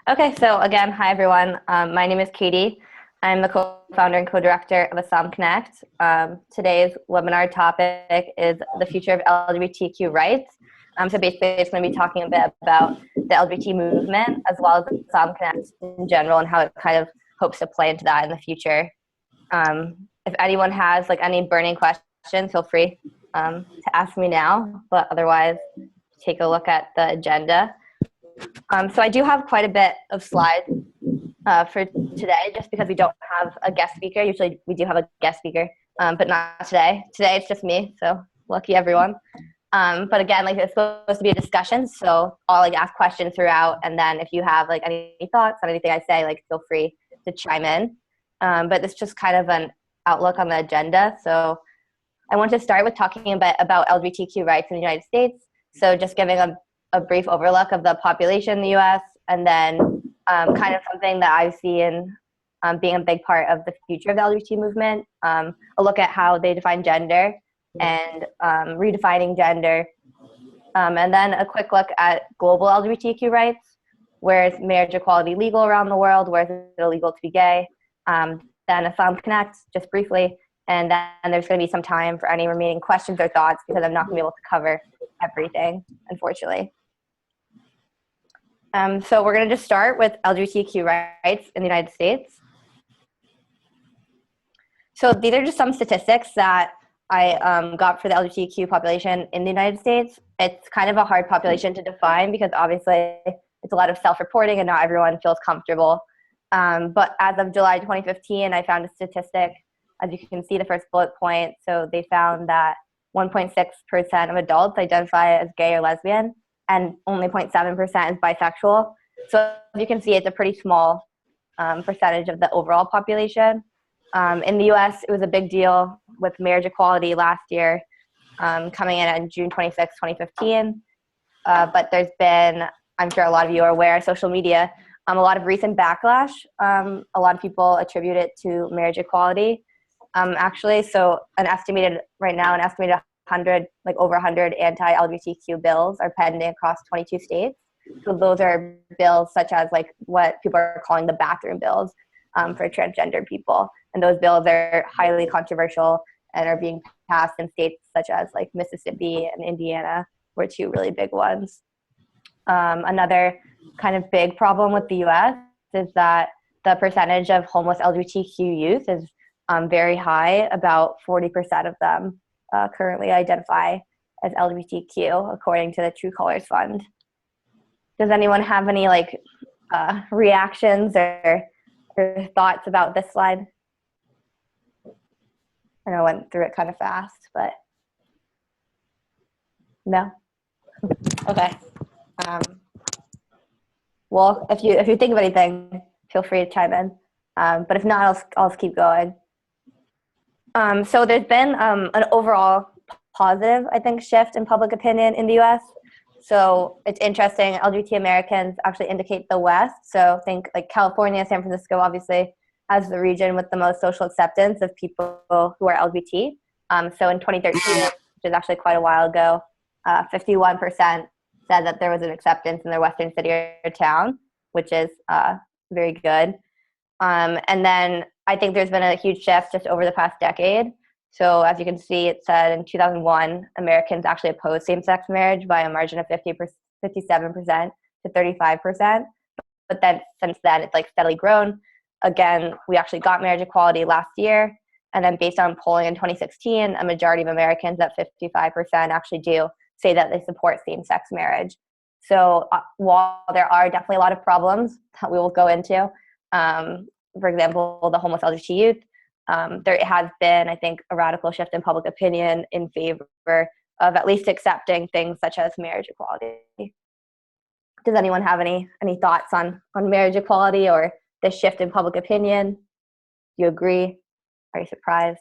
Okay, so again, hi everyone. My name is Katie. I'm the co-founder and co-director of AslyumConnect. Today's webinar topic is the future of LGBTQ rights. So basically, it's going to be talking a bit about the LGBT movement as well as AslyumConnect in general and how it kind of hopes to play into that in the future. If anyone has any burning questions, feel free to ask me now. But otherwise, take a look at the agenda. So I do have quite a bit of slides for today, just because we don't have a guest speaker. Usually we do have a guest speaker, but not today. Today it's just me, so lucky everyone. But again, it's supposed to be a discussion, so I'll ask questions throughout, and then if you have any thoughts on anything I say, feel free to chime in. But this is just kind of an outlook on the agenda. So I want to start with talking a bit about LGBTQ rights in the United States. So just giving a brief overlook of the population in the U.S. and then kind of something that I see in being a big part of the future of the LGBT movement, a look at how they define gender and redefining gender, and then a quick look at global LGBTQ rights. Where is marriage equality legal around the world? Where is it illegal to be gay? Then AslyumConnect, just briefly, and then there's going to be some time for any remaining questions or thoughts because I'm not going to be able to cover everything, unfortunately. So we're going to just start with LGBTQ rights in the United States. So these are just some statistics that I got for the LGBTQ population in the United States. It's kind of a hard population to define because obviously it's a lot of self-reporting and not everyone feels comfortable. But as of July 2015, I found a statistic, as you can see the first bullet point. So they found that 1.6% of adults identify as gay or lesbian, and only 0.7% is bisexual. So as you can see, it's a pretty small percentage of the overall population. In the US, it was a big deal with marriage equality last year, coming in on June 26, 2015. But there's been, I'm sure a lot of you are aware, social media, a lot of recent backlash. A lot of people attribute it to marriage equality. Actually, so an estimated 100, over 100 anti-LGBTQ bills are pending across 22 states. So those are bills such as what people are calling the bathroom bills for transgender people. And those bills are highly controversial and are being passed in states such as Mississippi and Indiana were two really big ones. Another kind of big problem with the US is that the percentage of homeless LGBTQ youth is very high. About 40% of them currently identify as LGBTQ, according to the True Colors Fund. Does anyone have any reactions or thoughts about this slide? I know I went through it kind of fast, but no? Okay. Well, if you think of anything, feel free to chime in. But if not, I'll keep going. So there's been an overall positive, I think, shift in public opinion in the U.S. So it's interesting, LGBT Americans actually indicate the West. So think California, San Francisco, obviously, as the region with the most social acceptance of people who are LGBT. So in 2013, which is actually quite a while ago, 51% said that there was an acceptance in their Western city or town, which is very good. And then I think there's been a huge shift just over the past decade. So as you can see, it said in 2001, Americans actually opposed same-sex marriage by a margin of 57% to 35%. But then since then, it's steadily grown. Again, we actually got marriage equality last year. And then based on polling in 2016, a majority of Americans, at 55%, actually do say that they support same-sex marriage. So while there are definitely a lot of problems that we will go into, for example, the homeless LGBT youth, there has been, I think, a radical shift in public opinion in favor of at least accepting things such as marriage equality. Does anyone have any thoughts on marriage equality or this shift in public opinion? Do you agree? Are you surprised?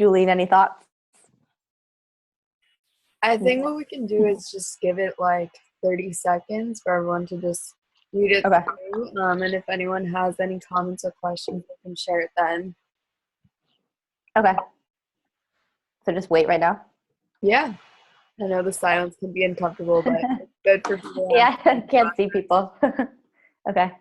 Julene, any thoughts? I think what we can do is just give it 30 seconds for everyone to just read it through. And if anyone has any comments or questions, they can share it then. Okay. So just wait right now? Yeah. I know the silence can be uncomfortable, but it's good for people. Yeah, I can't see people. Okay.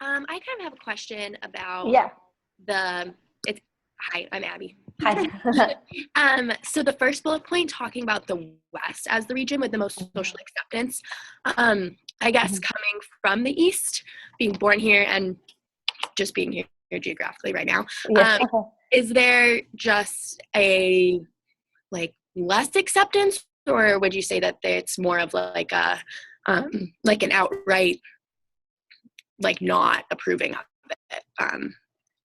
I kind of have a question about Yeah. hi, I'm Abby. Hi. So the first bullet point talking about the West as the region with the most social acceptance, I guess coming from the East, being born here and just being here geographically right now, Yes. is there just a less acceptance, or would you say that it's more of like an outright not approving of it?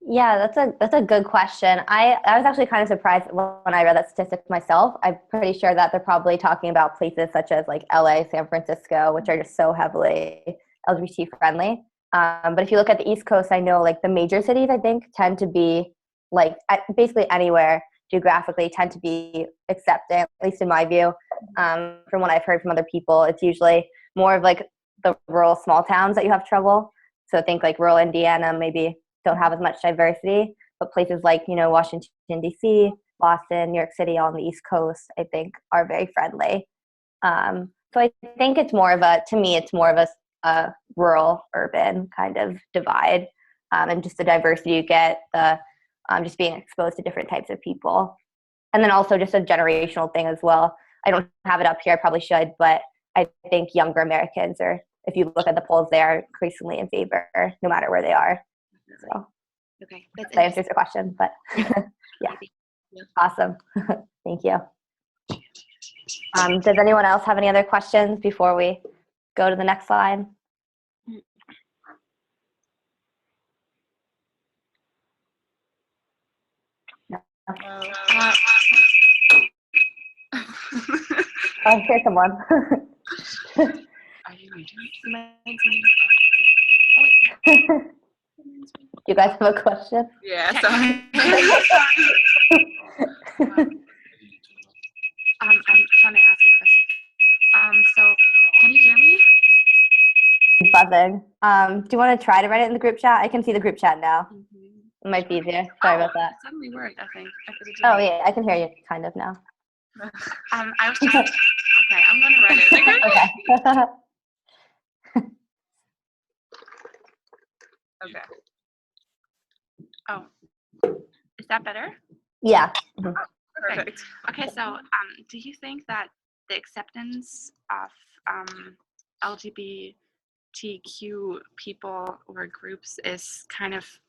Yeah, that's a good question. I was actually kind of surprised when I read that statistic myself. I'm pretty sure that they're probably talking about places such as like LA, San Francisco, which are just so heavily LGBT friendly. But if you look at the East Coast, I know like the major cities, I think, tend to be basically anywhere geographically tend to be accepting, at least in my view. From what I've heard from other people, it's usually more of like the rural small towns that you have trouble. So think like rural Indiana, maybe don't have as much diversity, but places like, Washington, D.C., Boston, New York City, all on the East Coast, I think are very friendly. So I think it's more of a rural urban kind of divide, and just the diversity you get, the just being exposed to different types of people. And then also just a generational thing as well. I don't have it up here, I probably should, but I think younger Americans if you look at the polls, they are increasingly in favor, no matter where they are. So, okay, that answers your question, but yeah. Awesome. Thank you. Does anyone else have any other questions before we go to the next slide? No. I hear someone. Do you guys have a question? Yeah, sorry. I'm trying to ask you a question. So can you hear me? Buzzing. Do you want to try to write it in the group chat? I can see the group chat now. It might be easier. Sorry about that. It suddenly worked, I think. Oh yeah, I can hear you kind of now. I was trying to, okay, I'm gonna write it. Okay. Okay. Oh, is that better? Yeah. Oh, perfect. Okay, so do you think that the acceptance of LGBTQ people or groups is kind of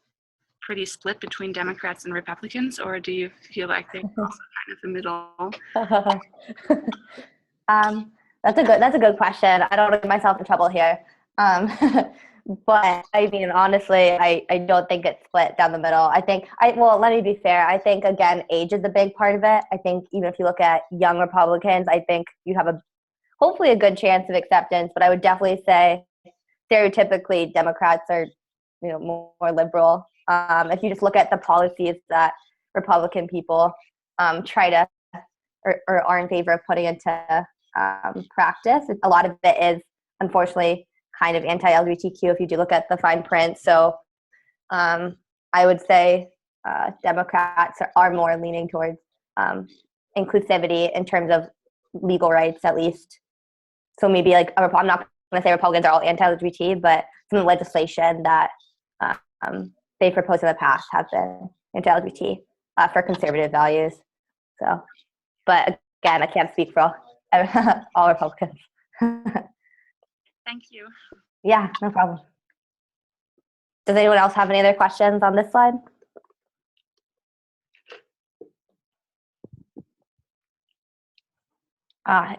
pretty split between Democrats and Republicans, or do you feel like they're also kind of the middle? That's a good question. I don't get myself in trouble here. But I mean, honestly, I don't think it's split down the middle. Let me be fair. I think, again, age is a big part of it. I think even if you look at young Republicans, I think you have hopefully a good chance of acceptance, but I would definitely say stereotypically Democrats are, more liberal. If you just look at the policies that Republican people try to or are in favor of putting into practice, a lot of it is unfortunately kind of anti-LGBTQ if you do look at the fine print. So I would say Democrats are more leaning towards inclusivity in terms of legal rights, at least. So maybe I'm not going to say Republicans are all anti-LGBT, but some of the legislation that they proposed in the past have been anti-LGBT for conservative values. So, but again, I can't speak for all Republicans. Thank you. Yeah, no problem. Does anyone else have any other questions on this slide?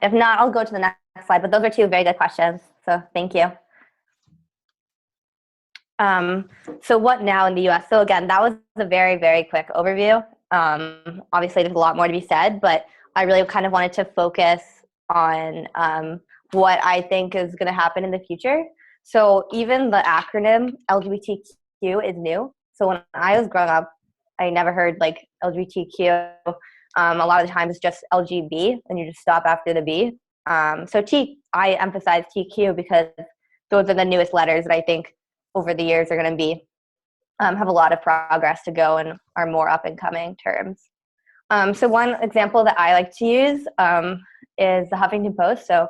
If not, I'll go to the next slide, but those are two very good questions, so thank you. So what now in the US? So again, that was a very, very quick overview. Obviously, there's a lot more to be said, but I really kind of wanted to focus on what I think is going to happen in the future. So even the acronym LGBTQ is new. So when I was growing up, I never heard like LGBTQ. A lot of the times it's just LGB, and you just stop after the B. So I emphasize TQ because those are the newest letters that I think over the years are going to be have a lot of progress to go and are more up and coming terms. So one example that I like to use is the Huffington Post. So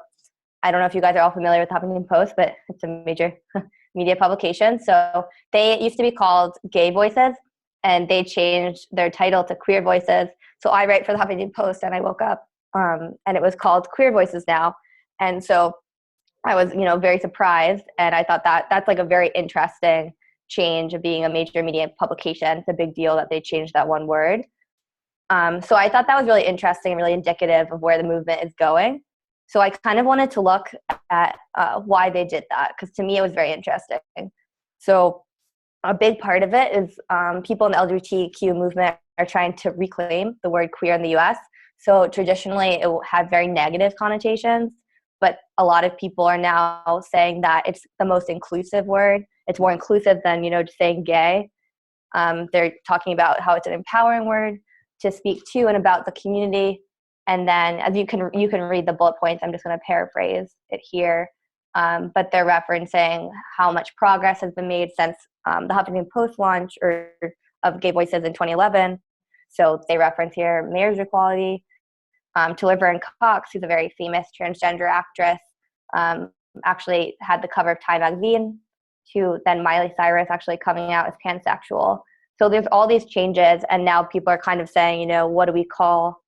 I don't know if you guys are all familiar with the Huffington Post, but it's a major media publication. So they used to be called Gay Voices, and they changed their title to Queer Voices. So I write for the Huffington Post, and I woke up and it was called Queer Voices now. And so I was, very surprised, and I thought that that's like a very interesting change of being a major media publication. It's a big deal that they changed that one word. So I thought that was really interesting and really indicative of where the movement is going. So I kind of wanted to look at why they did that, because to me it was very interesting. So a big part of it is people in the LGBTQ movement are trying to reclaim the word queer in the US. So traditionally it had very negative connotations, but a lot of people are now saying that it's the most inclusive word. It's more inclusive than, just saying gay. They're talking about how it's an empowering word to speak to and about the community. And then as you can read the bullet points, I'm just going to paraphrase it here. But they're referencing how much progress has been made since the Huffington Post launch of Gay Voices in 2011. So they reference here marriage equality. To Laverne Cox, who's a very famous transgender actress, actually had the cover of Time magazine, to then Miley Cyrus actually coming out as pansexual. So there's all these changes, and now people are kind of saying, what do we call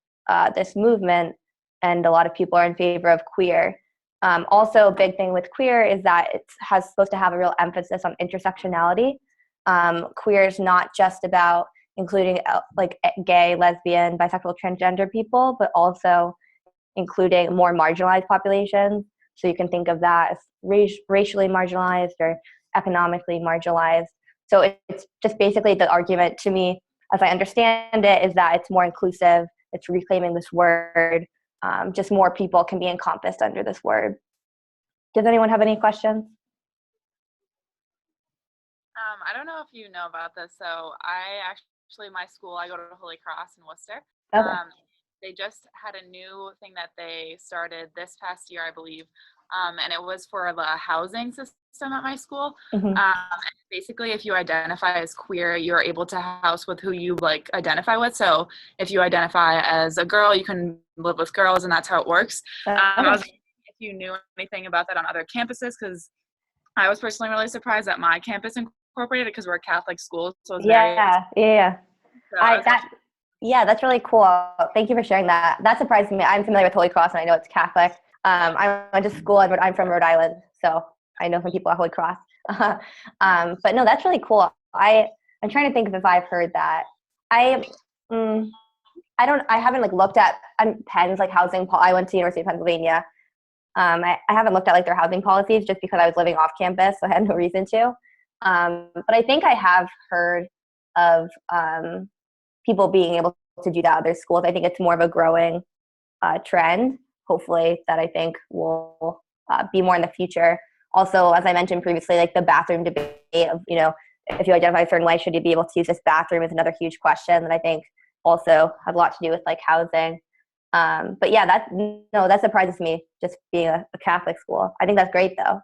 this movement? And a lot of people are in favor of queer. Also, a big thing with queer is that it's supposed to have a real emphasis on intersectionality. Queer is not just about including like gay, lesbian, bisexual, transgender people, but also including more marginalized populations. So you can think of that as racially marginalized or economically marginalized. So it's just basically the argument to me, as I understand it, is that it's more inclusive, it's reclaiming this word, just more people can be encompassed under this word. Does anyone have any questions? I don't know if you know about this. So my school, I go to Holy Cross in Worcester. Okay. They just had a new thing that they started this past year, I believe. And it was for the housing system at my school. Mm-hmm. Basically, if you identify as queer, you're able to house with who you identify with. So if you identify as a girl, you can live with girls, and that's how it works. I was wondering if you knew anything about that on other campuses, because I was personally really surprised that my campus incorporated it, because we're a Catholic school. So it's yeah. So that's really cool. Thank you for sharing that. That surprised me. I'm familiar with Holy Cross, and I know it's Catholic. I went to school, I'm from Rhode Island, so I know some people at Holy Cross. But no, that's really cool. I'm trying to think if I've heard that. I haven't looked at Penn's housing. I went to University of Pennsylvania. I haven't looked at their housing policies just because I was living off campus, so I had no reason to. But I think I have heard of people being able to do that at their schools. I think it's more of a growing trend, hopefully, that I think will be more in the future. Also, as I mentioned previously, the bathroom debate of, if you identify a certain way, should you be able to use this bathroom is another huge question that I think also has a lot to do with housing. But yeah, that surprises me, just being a Catholic school. I think that's great though.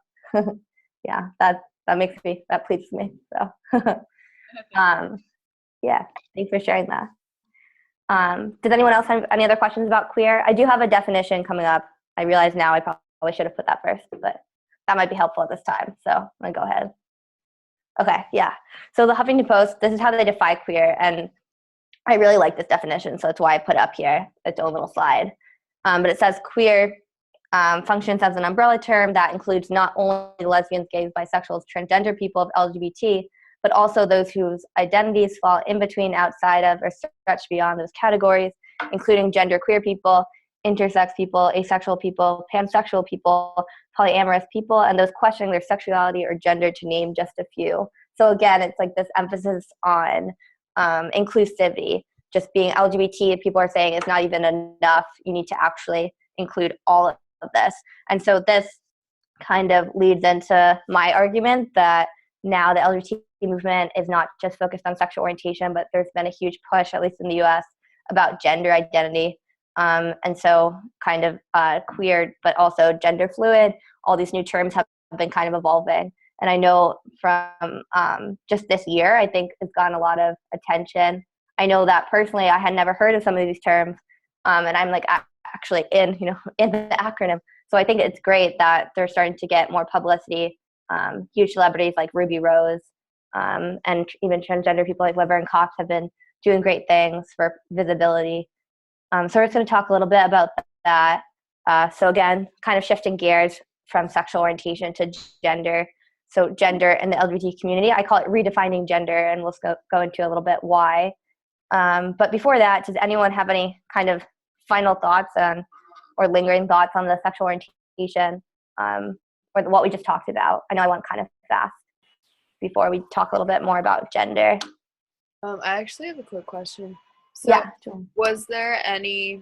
Yeah, that pleases me. So yeah, thanks for sharing that. Does anyone else have any other questions about queer? I do have a definition coming up. I realize now I probably should have put that first, but that might be helpful at this time. So I'm gonna go ahead. Okay, yeah. So the Huffington Post, this is how they define queer, and I really like this definition, so that's why I put up here its own little slide. But it says queer functions as an umbrella term that includes not only lesbians, gays, bisexuals, transgender people of LGBT, but also those whose identities fall in between, outside of, or stretch beyond those categories, including genderqueer people, intersex people, asexual people, pansexual people, polyamorous people, and those questioning their sexuality or gender, to name just a few. So again, it's like this emphasis on inclusivity. Just being LGBT, people are saying, is not even enough. You need to actually include all of this. And so this kind of leads into my argument that now the LGBT movement is not just focused on sexual orientation, but there's been a huge push, at least in the US, about gender identity. And so kind of queer, but also gender fluid, all these new terms have been kind of evolving. And I know from just this year, I think it's gotten a lot of attention. I know that personally, I had never heard of some of these terms, and I'm like actually in the acronym. So I think it's great that they're starting to get more publicity. Huge celebrities like Ruby Rose, and even transgender people like Laverne Cox have been doing great things for visibility. So we're just going to talk a little bit about that. So again, kind of shifting gears from sexual orientation to gender. So gender in the LGBT community, I call it redefining gender, and we'll go into a little bit why. But before that, does anyone have any kind of final thoughts on, or lingering thoughts on the sexual orientation, or what we just talked about? I know I went kind of fast before we talk a little bit more about gender. I actually have a quick question. So Yeah. was there any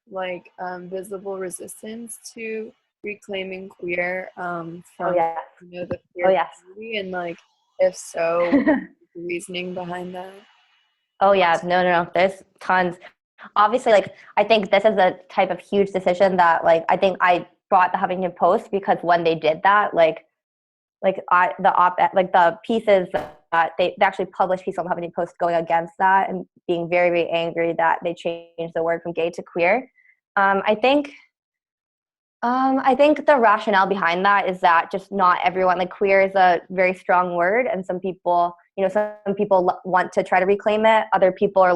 visible resistance to reclaiming queer from yeah. the queer yes. community, and if so, what was the reasoning behind that? Oh yeah, no, there's tons. Obviously, I think this is a type of huge decision that I think I brought the Huffington Post, because when they did that, the pieces that they actually published pieces on the Huffington Post going against that and being very, very angry that they changed the word from gay to queer. I think the rationale behind that is that just not everyone, queer is a very strong word, and some people want to try to reclaim it. Other people are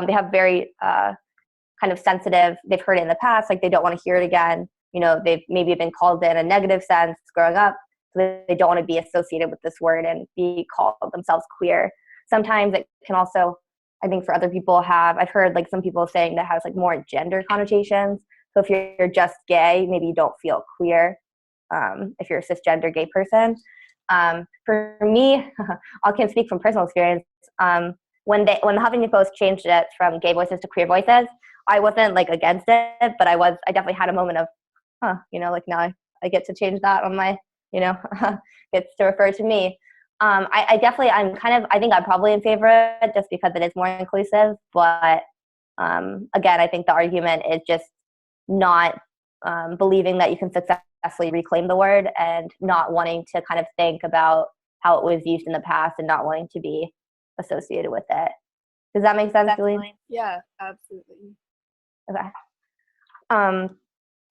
they have very kind of sensitive, they've heard it in the past, they don't want to hear it again. They've maybe been called in a negative sense growing up, so they don't want to be associated with this word and be called themselves queer. Sometimes it can also, I think for other people I've heard some people saying that has more gender connotations. So if you're just gay, maybe you don't feel queer if you're a cisgender gay person. For me, I can speak from personal experience. When the Huffington Post changed it from gay voices to queer voices, I wasn't against it, but I definitely had a moment of, now I get to change that on my, gets to refer to me. I think I'm probably in favor of it just because it is more inclusive. But again, I think the argument is just not believing that you can successfully reclaim the word, and not wanting to kind of think about how it was used in the past and not wanting to be associated with it. Does that make sense, Julie? Yeah, absolutely. Okay.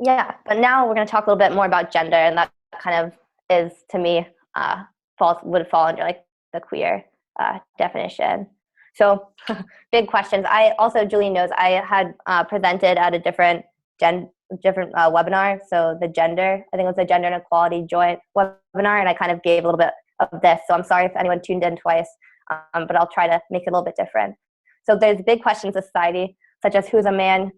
Yeah, but now we're going to talk a little bit more about gender, and that kind of is, to me, would fall under the queer definition. So big questions. Julie knows I had presented at a different webinar. So I think it was the Gender and Equality Joint webinar, and I kind of gave a little bit of this. So I'm sorry if anyone tuned in twice, but I'll try to make it a little bit different. So there's big questions in society, such as who's a man,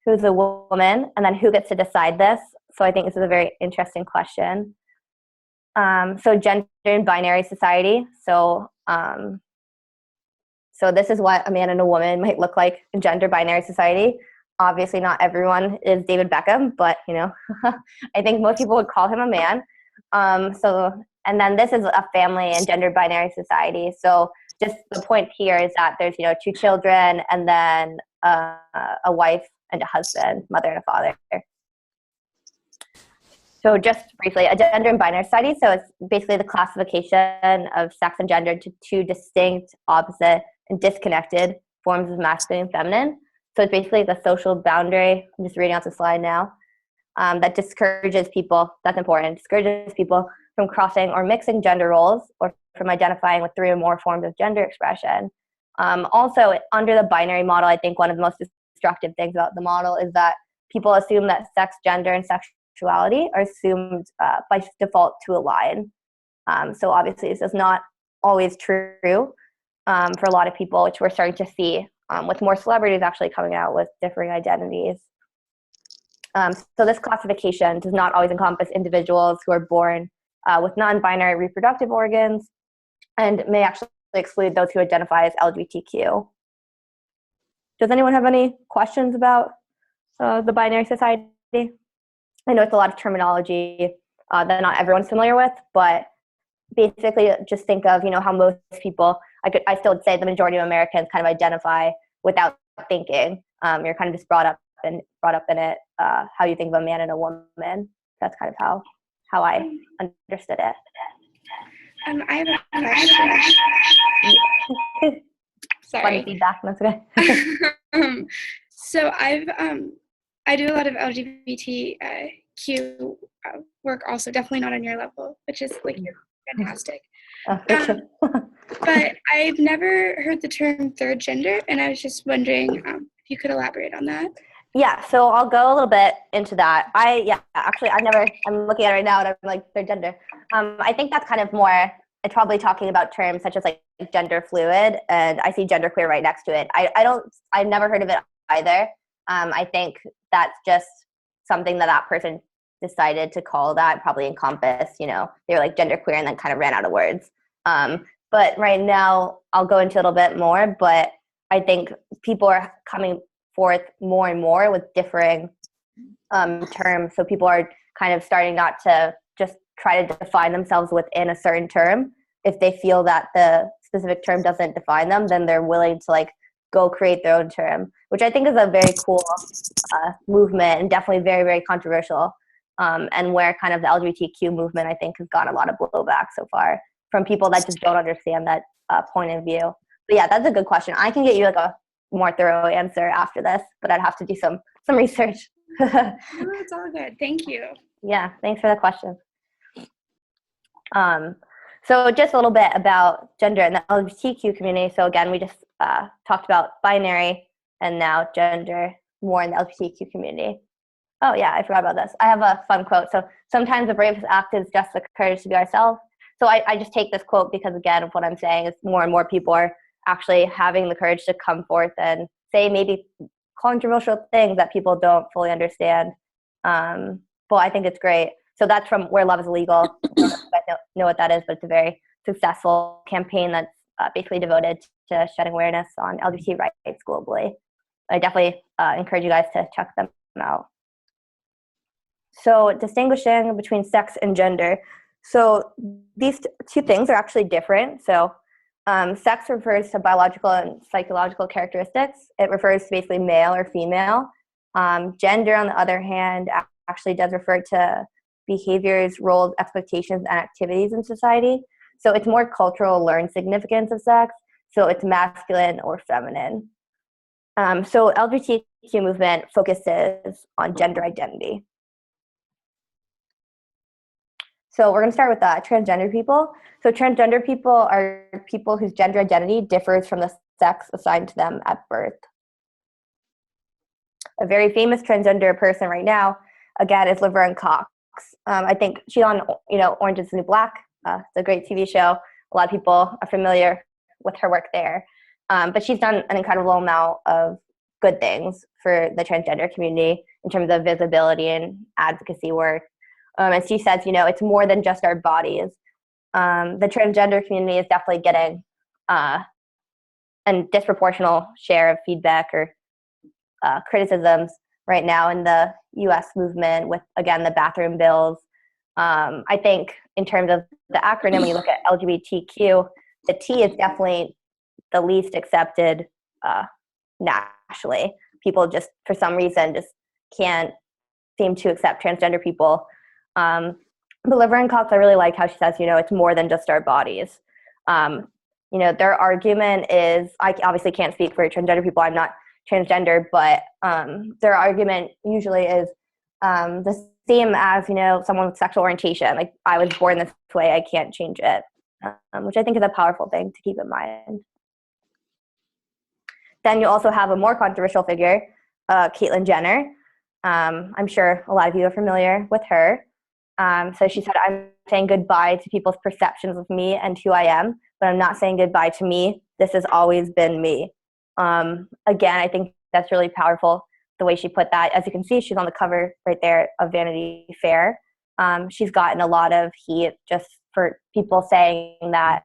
who's a woman, and then who gets to decide this. So I think this is a very interesting question. So gender and binary society. So this is what a man and a woman might look like in gender binary society. Obviously not everyone is David Beckham, but I think most people would call him a man. And then this is a family and gender binary society. So just the point here is that there's 2 children, and then a wife and a husband, mother and a father. So just briefly, a gender and binary society. So it's basically the classification of sex and gender into 2 distinct, opposite, and disconnected forms of masculine and feminine. So it's basically the social boundary. I'm just reading out the slide now. That discourages people, that's important, discourages people from crossing or mixing gender roles, or from identifying with 3 or more forms of gender expression. Also, under the binary model, I think one of the most destructive things about the model is that people assume that sex, gender, and sexuality are assumed by default to align. So obviously this is not always true for a lot of people, which we're starting to see with more celebrities actually coming out with differing identities. So this classification does not always encompass individuals who are born with non-binary reproductive organs, and may actually exclude those who identify as LGBTQ. Does anyone have any questions about the binary society? I know it's a lot of terminology that not everyone's familiar with, but basically just think of, how most people, I still would say the majority of Americans kind of identify without thinking. You're kind of just brought up in it, how you think of a man and a woman. That's kind of how I understood it. I have a question. Sorry. Funny feedback, that's okay. So I do a lot of LGBTQ work also, definitely not on your level, which is like fantastic. But I've never heard the term third gender, and I was just wondering if you could elaborate on that. Yeah, so I'll go a little bit into that. I'm looking at it right now and I'm like, third gender. I think that's kind of more, it's probably talking about terms such as like gender fluid, and I see genderqueer right next to it. I've never heard of it either. I think that's just something that person decided to call that, probably encompass, they were like genderqueer and then kind of ran out of words. But right now I'll go into a little bit more, but I think people are coming forth more and more with differing terms. So people are kind of starting not to just try to define themselves within a certain term. If they feel that the specific term doesn't define them, then they're willing to like go create their own term, which I think is a very cool movement and definitely very, very controversial. And where kind of the LGBTQ movement, I think, has gotten a lot of blowback so far from people that just don't understand that point of view. But yeah, that's a good question. I can get you like a more thorough answer after this, but I'd have to do some research. No, it's all good. Thank you. Yeah, thanks for the question. So just a little bit about gender in the LGBTQ community. So again, we just talked about binary and now gender more in the LGBTQ community. Oh yeah, I forgot about this. I have a fun quote. So sometimes the bravest act is just the courage to be ourselves. So I just take this quote because again, of what I'm saying is more and more people are actually having the courage to come forth and say maybe controversial things that people don't fully understand. Well, I think it's great. So that's from Where Love is Illegal. I don't know if you guys know what that is, but it's a very successful campaign that's basically devoted to shedding awareness on LGBT rights globally. I definitely encourage you guys to check them out. So distinguishing between sex and gender. So these two things are actually different. So sex refers to biological and psychological characteristics. It refers to basically male or female. Gender, on the other hand, actually does refer to behaviors, roles, expectations, and activities in society. So it's more cultural learned significance of sex. So it's masculine or feminine. So LGBTQ movement focuses on gender identity. So we're going to start with transgender people. So transgender people are people whose gender identity differs from the sex assigned to them at birth. A very famous transgender person right now, again, is Laverne Cox. I think she's on, Orange is the New Black. It's a great TV show. A lot of people are familiar with her work there. But she's done an incredible amount of good things for the transgender community in terms of visibility and advocacy work. As she says, it's more than just our bodies. The transgender community is definitely getting a disproportionate share of feedback or criticisms right now in the U.S. movement with, again, the bathroom bills. I think in terms of the acronym, when you look at LGBTQ, the T is definitely the least accepted nationally. People just, for some reason, just can't seem to accept transgender people. But Laverne Cox, I really like how she says, it's more than just our bodies. Their argument is, I obviously can't speak for transgender people. I'm not transgender, but their argument usually is the same as, someone with sexual orientation. Like, I was born this way, I can't change it, which I think is a powerful thing to keep in mind. Then you also have a more controversial figure, Caitlyn Jenner. I'm sure a lot of you are familiar with her. So she said, I'm saying goodbye to people's perceptions of me and who I am, but I'm not saying goodbye to me. This has always been me. Again, I think that's really powerful, the way she put that. As you can see, she's on the cover right there of Vanity Fair. She's gotten a lot of heat just for people saying that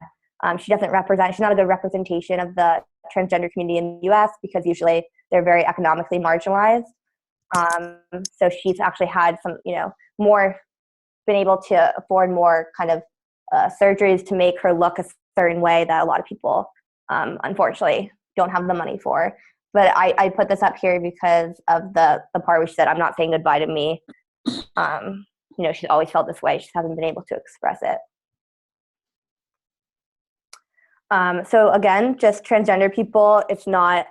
She's not a good representation of the transgender community in the US because usually they're very economically marginalized. So she's actually had some, been able to afford more kind of surgeries to make her look a certain way that a lot of people, unfortunately, don't have the money for. But I put this up here because of the part where she said, "I'm not saying goodbye to me." She's always felt this way. She hasn't been able to express it. So again, just transgender people, it's not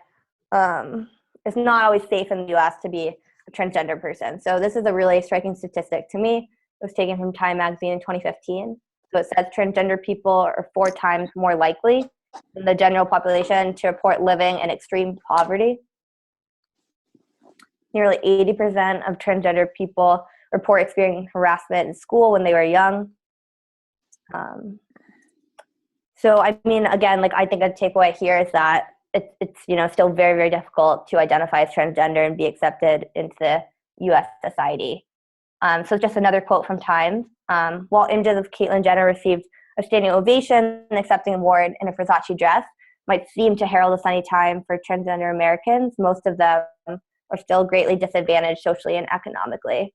always safe in the US to be a transgender person. So this is a really striking statistic to me. It was taken from Time magazine in 2015. So it says transgender people are 4 times more likely than the general population to report living in extreme poverty. Nearly 80% of transgender people report experiencing harassment in school when they were young. So, I mean, again, I think a takeaway here is that it's still very, very difficult to identify as transgender and be accepted into the U.S. society. So just another quote from Time. While images of Caitlyn Jenner received a standing ovation and accepting an award in a Versace dress might seem to herald a sunny time for transgender Americans, most of them are still greatly disadvantaged socially and economically.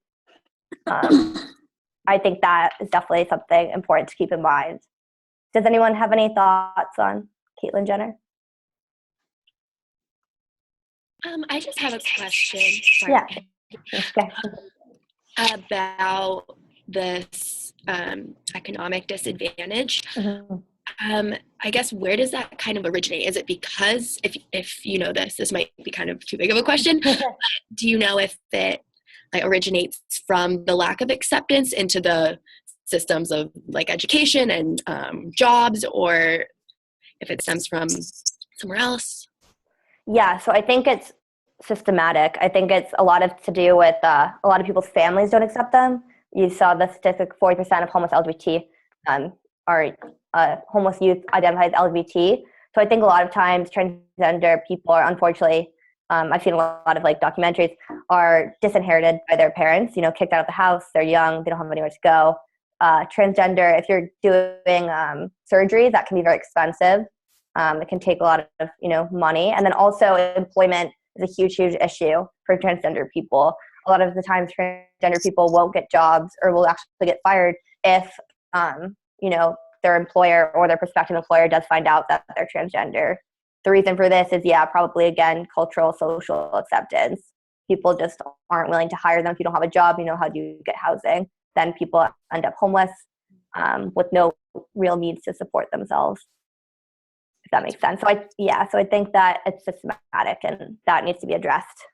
I think that is definitely something important to keep in mind. Does anyone have any thoughts on Caitlyn Jenner? I just have a question. Sorry. Yeah. Okay. About this economic disadvantage. Mm-hmm. I guess where does that kind of originate? Is it because, if you know this might be kind of too big of a question, but do you know if it originates from the lack of acceptance into the systems of education and jobs, or if it stems from somewhere else? Yeah, so I think it's systematic. I think it's a lot to do with a lot of people's families don't accept them. You saw the statistic: 40% of homeless LGBT are homeless youth identified as LGBT. So I think a lot of times transgender people are, unfortunately, I've seen a lot of documentaries, are disinherited by their parents. Kicked out of the house. They're young. They don't have anywhere to go. Transgender, if you're doing surgeries, that can be very expensive. It can take a lot of money, and then also employment is a huge issue for transgender people. A lot of the times, transgender people won't get jobs or will actually get fired if their employer or their prospective employer does find out that they're transgender. The reason for this is, probably again, cultural, social acceptance. People just aren't willing to hire them if you don't have a job. How do you get housing? Then people end up homeless with no real means to support themselves. If that makes sense. So I think that it's systematic and that needs to be addressed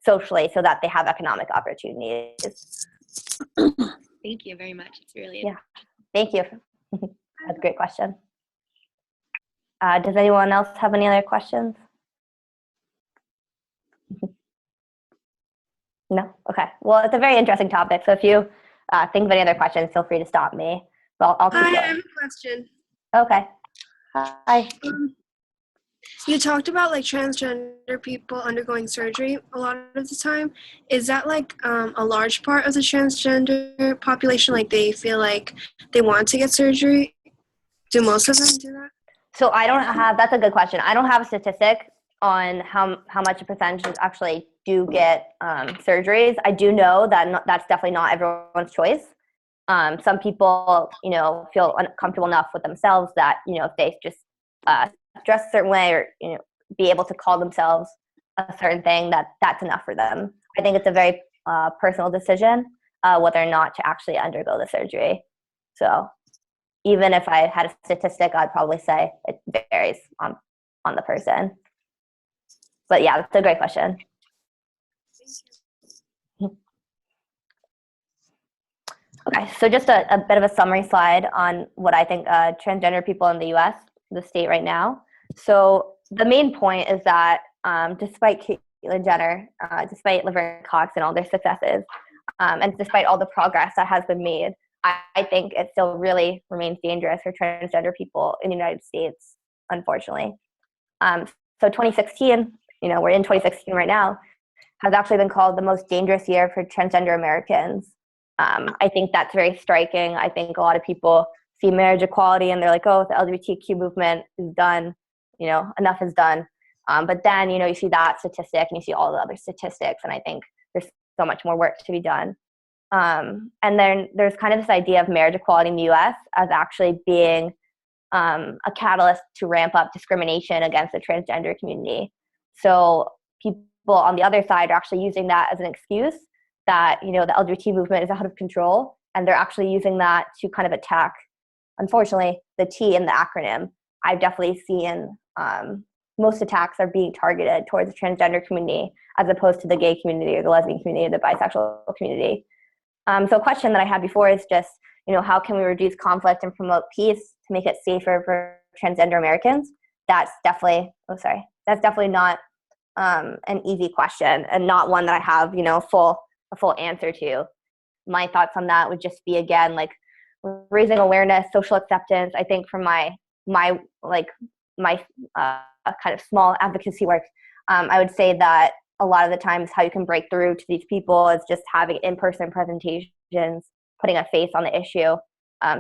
socially so that they have economic opportunities. Thank you very much. It's really Thank you. That's a great question. Does anyone else have any other questions? No? Okay. Well, it's a very interesting topic. So if you think of any other questions, feel free to stop me. But I'll keep going. I have a question. Okay. Hi. You talked about transgender people undergoing surgery a lot of the time. Is that a large part of the transgender population? They feel like they want to get surgery? Do most of them do that? So that's a good question. I don't have a statistic on how much a percentage actually do get surgeries. I do know that that's definitely not everyone's choice. Some people, feel uncomfortable enough with themselves that, if they just dress a certain way or, be able to call themselves a certain thing, that's enough for them. I think it's a very personal decision whether or not to actually undergo the surgery. So even if I had a statistic, I'd probably say it varies on the person. But yeah, that's a great question. Okay, so just a bit of a summary slide on what I think transgender people in the U.S., the state right now. So the main point is that despite Caitlyn Jenner, despite Laverne Cox and all their successes, and despite all the progress that has been made, I think it still really remains dangerous for transgender people in the United States, unfortunately. So 2016, we're in 2016 right now, has actually been called the most dangerous year for transgender Americans. I think that's very striking. I think a lot of people see marriage equality and they're like, oh, the LGBTQ movement is done, enough is done. But then, you see that statistic and you see all the other statistics, and I think there's so much more work to be done. And then there's kind of this idea of marriage equality in the US as actually being a catalyst to ramp up discrimination against the transgender community. So people on the other side are actually using that as an excuse that, the LGBT movement is out of control, and they're actually using that to kind of attack, unfortunately, the T in the acronym. I've definitely seen most attacks are being targeted towards the transgender community as opposed to the gay community or the lesbian community or the bisexual community. So a question that I had before is just, how can we reduce conflict and promote peace to make it safer for transgender Americans? That's definitely not an easy question, and not one that I have, a full answer to. My thoughts on that would just be, again, like raising awareness, social acceptance. I think from my kind of small advocacy work, I would say that a lot of the times how you can break through to these people is just having in-person presentations, putting a face on the issue,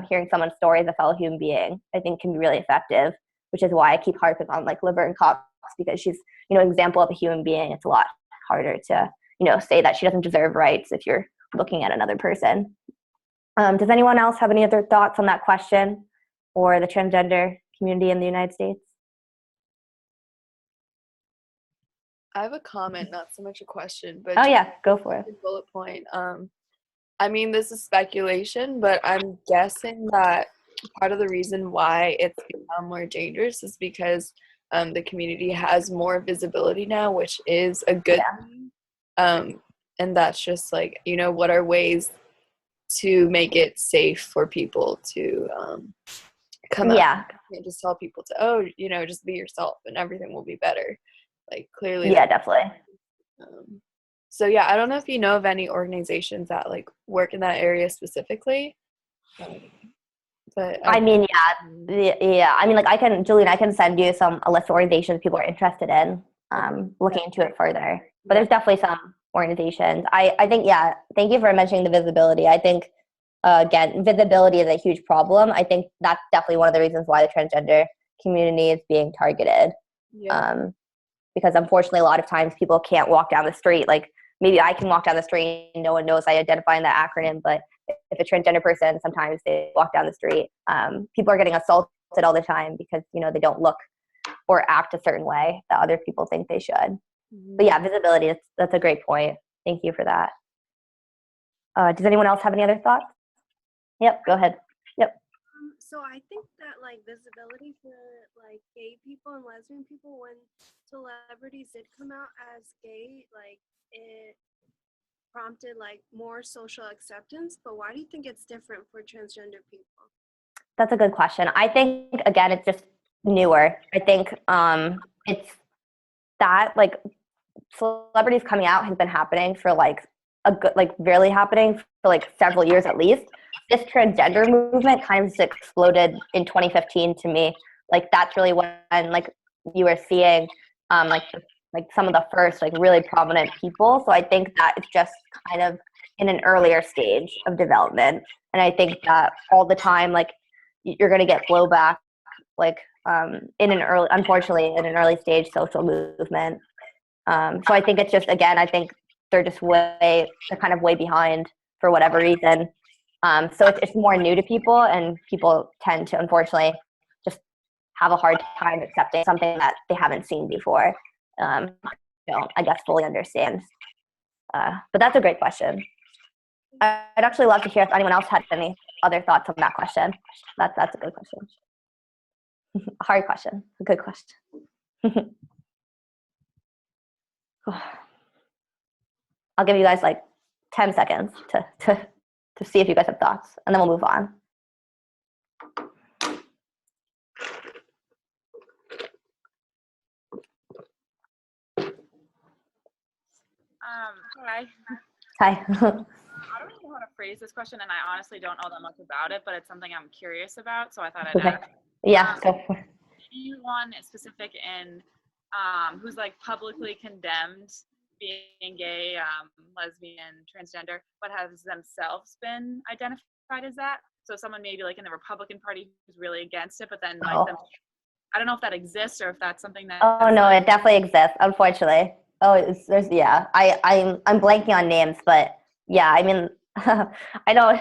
hearing someone's story as a fellow human being, I think can be really effective, which is why I keep harping on like Laverne Cox, because she's, an example of a human being. It's a lot harder to, say that she doesn't deserve rights if you're looking at another person. Does anyone else have any other thoughts on that question or the transgender community in the United States? I have a comment, not so much a question, but Oh yeah, go for it. Bullet point. I mean, this is speculation, but I'm guessing that part of the reason why it's become more dangerous is because the community has more visibility now, which is a good thing. And that's just like, what are ways to make it safe for people to come out. Yeah. You can't just tell people to, just be yourself and everything will be better. Like, clearly. Yeah, definitely. So yeah, I don't know if you know of any organizations that like work in that area specifically. But I mean, yeah. I mean, like Julian, I can send you a list of organizations people are interested in looking into it further. But there's definitely some organizations. I think, yeah, thank you for mentioning the visibility. I think, again, visibility is a huge problem. I think that's definitely one of the reasons why the transgender community is being targeted. Yeah. Because unfortunately, a lot of times people can't walk down the street. Like, maybe I can walk down the street and no one knows I identify in that acronym, but if a transgender person, sometimes they walk down the street, people are getting assaulted all the time because, they don't look or act a certain way that other people think they should. Mm-hmm. But yeah, visibility, that's a great point. Thank you for that. Does anyone else have any other thoughts? Yep, go ahead. Yep. So I think that like visibility for like gay people and lesbian people, when celebrities did come out as gay, like it prompted like more social acceptance. But why do you think it's different for transgender people? That's a good question. I think, again, it's just newer. I think it's that like celebrities coming out has been happening for like really happening for like several years at least. This transgender movement kind of just exploded in 2015 to me. Like, that's really when like you were seeing like some of the first like really prominent people. So I think that it's just kind of in an earlier stage of development. And I think that all the time, like, you're going to get blowback, like unfortunately, in an early stage social movement. So I think it's just, again, I think they're kind of way behind for whatever reason. So it's more new to people, and people tend to, unfortunately, just have a hard time accepting something that they haven't seen before. I guess fully understand. But that's a great question. I'd actually love to hear if anyone else had any other thoughts on that question. That's a good question. A hard question. A good question. I'll give you guys like 10 seconds to see if you guys have thoughts, and then we'll move on. Hi. Hi. I don't know how to phrase this question, and I honestly don't know that much about it, but it's something I'm curious about, so I thought I'd ask. Yeah, go for it. Anyone specific in who's like publicly condemned being gay, lesbian, transgender, but has themselves been identified as that? So someone maybe like in the Republican Party who's really against it, but then like Oh. I don't know if that exists or if that's something that. Oh no, it definitely exists, unfortunately. Oh, there's yeah. I'm blanking on names, but yeah, I mean, I don't.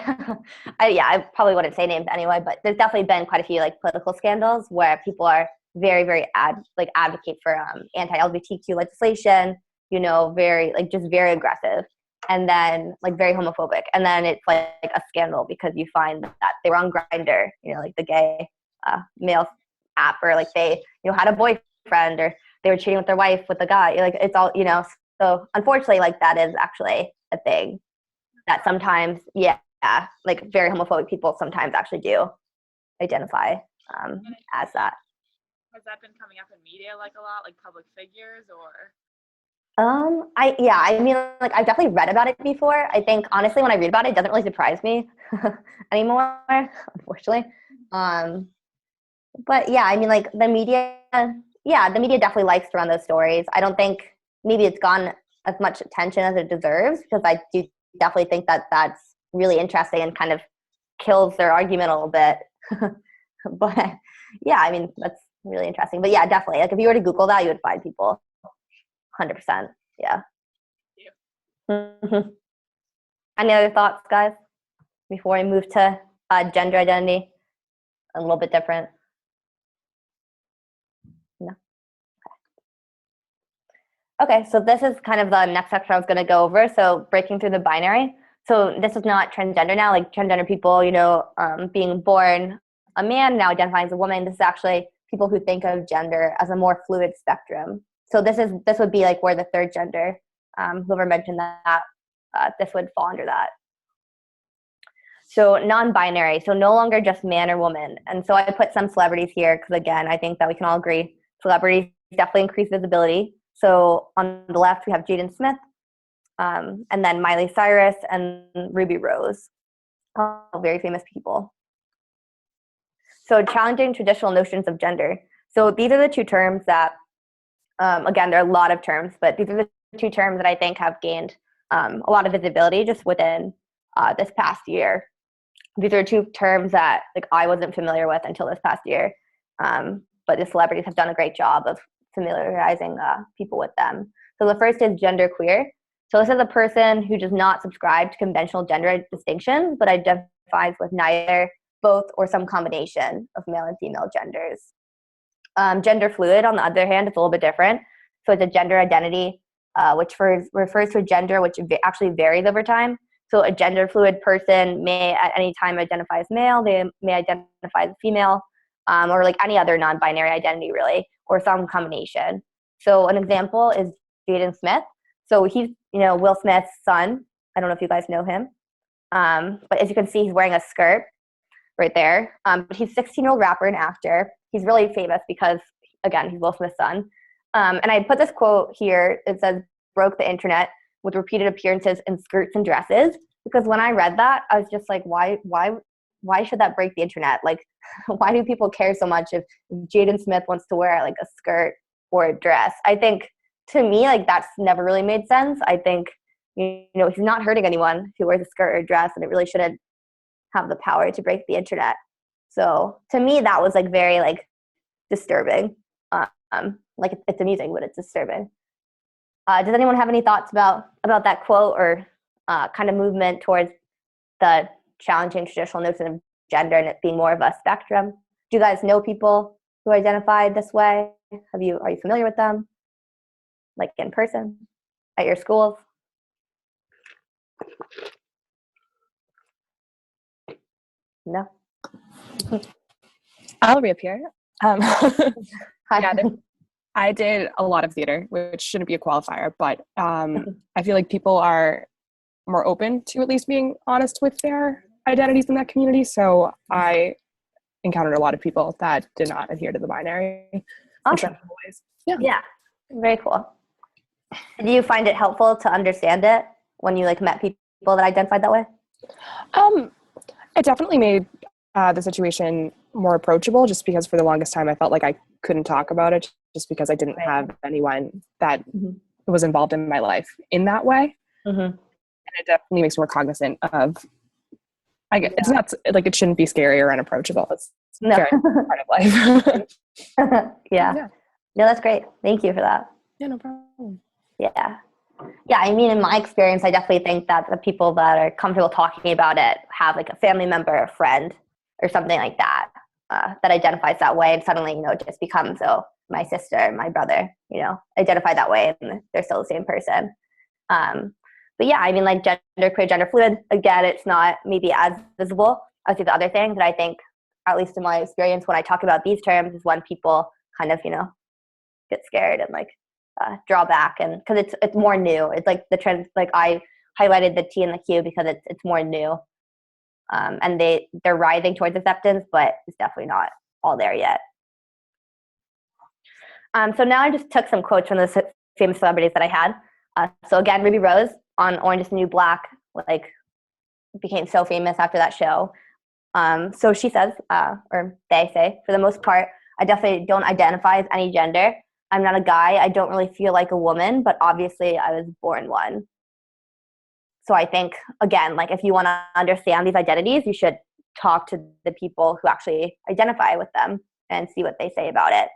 I probably wouldn't say names anyway, but there's definitely been quite a few like political scandals where people are very, very advocate for anti-LGBTQ legislation. You know, very like just very aggressive, and then like very homophobic, and then it's like a scandal because you find that they were on Grindr, you know, like the gay male app, or like they had a boyfriend, or they were cheating with their wife with a guy. Like it's all, so unfortunately, like that is actually a thing that sometimes, like very homophobic people sometimes actually do identify as that. Has that been coming up in media like a lot, like public figures or? I mean, like I've definitely read about it before. I think honestly, when I read about it, it doesn't really surprise me anymore, unfortunately. But yeah, I mean, like the media definitely likes to run those stories. I don't think maybe it's gotten as much attention as it deserves, because I do definitely think that that's really interesting and kind of kills their argument a little bit. But yeah, I mean, that's really interesting. But yeah, definitely. Like if you were to Google that, you would find people 100%. Yeah. Mm-hmm. Any other thoughts, guys, before we move to gender identity? A little bit different. No. Okay, so this is kind of the next section I was going to go over. So breaking through the binary. So this is not transgender now, like transgender people, being born a man, now identifying as a woman. This is actually people who think of gender as a more fluid spectrum. So this would be like where the third gender, whoever mentioned that, this would fall under that. So non-binary, so no longer just man or woman. And so I put some celebrities here because, again, I think that we can all agree celebrities definitely increase visibility. So on the left, we have Jaden Smith, and then Miley Cyrus and Ruby Rose, all very famous people. So challenging traditional notions of gender. So these are the two terms that, again, there are a lot of terms, but these are the two terms that I think have gained a lot of visibility just within this past year. These are two terms that like I wasn't familiar with until this past year, but the celebrities have done a great job of familiarizing people with them. So the first is genderqueer. So this is a person who does not subscribe to conventional gender distinctions, but identifies with neither, both, or some combination of male and female genders. Gender fluid, on the other hand, is a little bit different. So it's a gender identity, which refers to a gender which actually varies over time. So a gender fluid person may at any time identify as male, they may identify as female, or like any other non-binary identity really, or some combination. So an example is Jaden Smith. So he's, Will Smith's son. I don't know if you guys know him. But as you can see, he's wearing a skirt right there. But he's a 16-year-old rapper and actor. He's really famous because, again, he's Will Smith's son. And I put this quote here. It says, "Broke the internet with repeated appearances in skirts and dresses," because when I read that, I was just like, why should that break the internet? Like, why do people care so much if Jaden Smith wants to wear like a skirt or a dress? I think, to me, like that's never really made sense. I think, he's not hurting anyone if he wears a skirt or a dress, and it really shouldn't have the power to break the internet. So to me, that was like very like disturbing. Like it's amusing, but it's disturbing. Does anyone have any thoughts about that quote or kind of movement towards the challenging traditional notion of gender and it being more of a spectrum? Do you guys know people who identify this way? Are you familiar with them? Like in person, at your schools? No? I'll reappear. Hi. I did a lot of theater, which shouldn't be a qualifier, but I feel like people are more open to at least being honest with their identities in that community. So I encountered a lot of people that did not adhere to the binary. Awesome. Ways. Yeah, very cool. Did you find it helpful to understand it when you like met people that identified that way? It definitely made the situation more approachable, just because for the longest time I felt like I couldn't talk about it just because I didn't have anyone that was involved in my life in that way. And it definitely makes me more cognizant of I get it's not like it shouldn't be scary or unapproachable. It's No. very part of life. Yeah. Yeah. No, that's great. Thank you for that. Yeah, no problem. Yeah. Yeah, I mean, in my experience, I definitely think that the people that are comfortable talking about it have like a family member, a friend, or something like that, that identifies that way, and suddenly, it just becomes, oh, my sister, my brother, identify that way, and they're still the same person. But yeah, I mean, like gender queer, gender fluid, again, it's not maybe as visible as the other things. And I think, at least in my experience, when I talk about these terms is when people kind of, get scared and like draw back, and because it's more new. It's like the trend, like I highlighted the T and the Q because it's more new. And they're rising towards acceptance, but it's definitely not all there yet. So now I just took some quotes from the famous celebrities that I had. So again, Ruby Rose on Orange is the New Black, like, became so famous after that show. So she says, or they say, for the most part, I definitely don't identify as any gender. I'm not a guy. I don't really feel like a woman, but obviously I was born one. So I think, again, like if you want to understand these identities, you should talk to the people who actually identify with them and see what they say about it.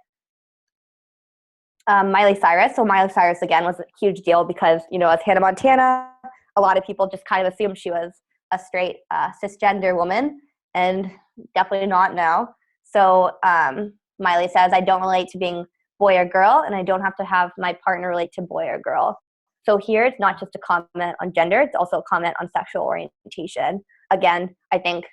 Miley Cyrus. So Miley Cyrus, again, was a huge deal because, as Hannah Montana, a lot of people just kind of assumed she was a straight cisgender woman, and definitely not now. So Miley says, I don't relate to being boy or girl, and I don't have to have my partner relate to boy or girl. So here it's not just a comment on gender, it's also a comment on sexual orientation. Again, I think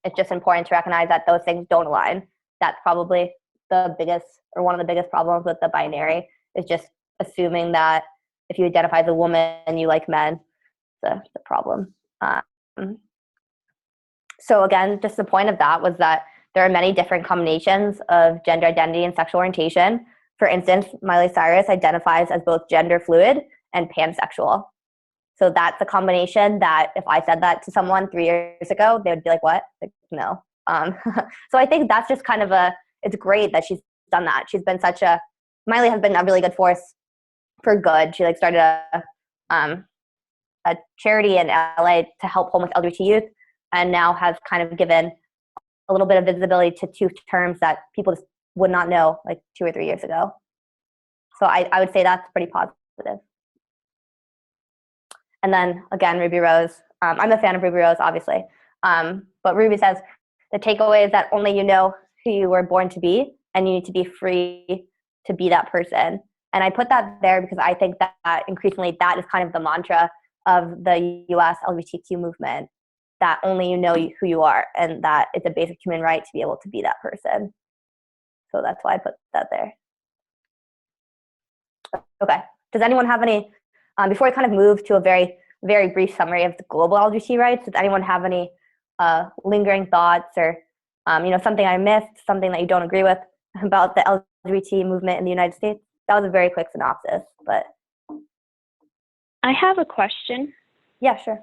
it's just important to recognize that those things don't align. That's probably the biggest, or one of the biggest problems with the binary, is just assuming that if you identify as a woman and you like men, it's a problem. So again, just the point of that was that there are many different combinations of gender identity and sexual orientation. For instance, Miley Cyrus identifies as both gender fluid and pansexual. So that's a combination that if I said that to someone 3 years ago, they would be like, what? Like, no. So I think that's just kind of it's great that she's done that. Miley has been a really good force for good. She started a charity in LA to help homeless LGBT youth, and now has kind of given a little bit of visibility to two terms that people just would not know like 2 or 3 years ago. So I would say that's pretty positive. And then again, Ruby Rose. I'm a fan of Ruby Rose, obviously. But Ruby says, the takeaway is that only you know who you were born to be, and you need to be free to be that person. And I put that there because I think that increasingly that is kind of the mantra of the US LGBTQ movement, that only you know who you are, and that it's a basic human right to be able to be that person. So that's why I put that there. Okay. Does anyone have any, before we kind of move to a very, very brief summary of the global LGBT rights, does anyone have any lingering thoughts or, something I missed, something that you don't agree with about the LGBT movement in the United States? That was a very quick synopsis, but. I have a question. Yeah, sure.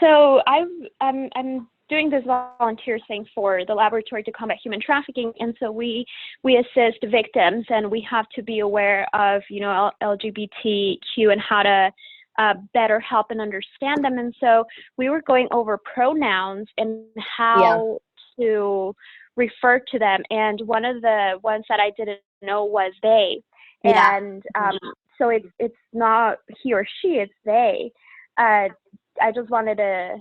So I'm doing this volunteer thing for the Laboratory to Combat Human Trafficking, and so we assist victims, and we have to be aware of LGBTQ and how to better help and understand them. And so we were going over pronouns and how to refer to them, and one of the ones that I didn't know was they. Yeah. And so it's not he or she, it's they. I just wanted to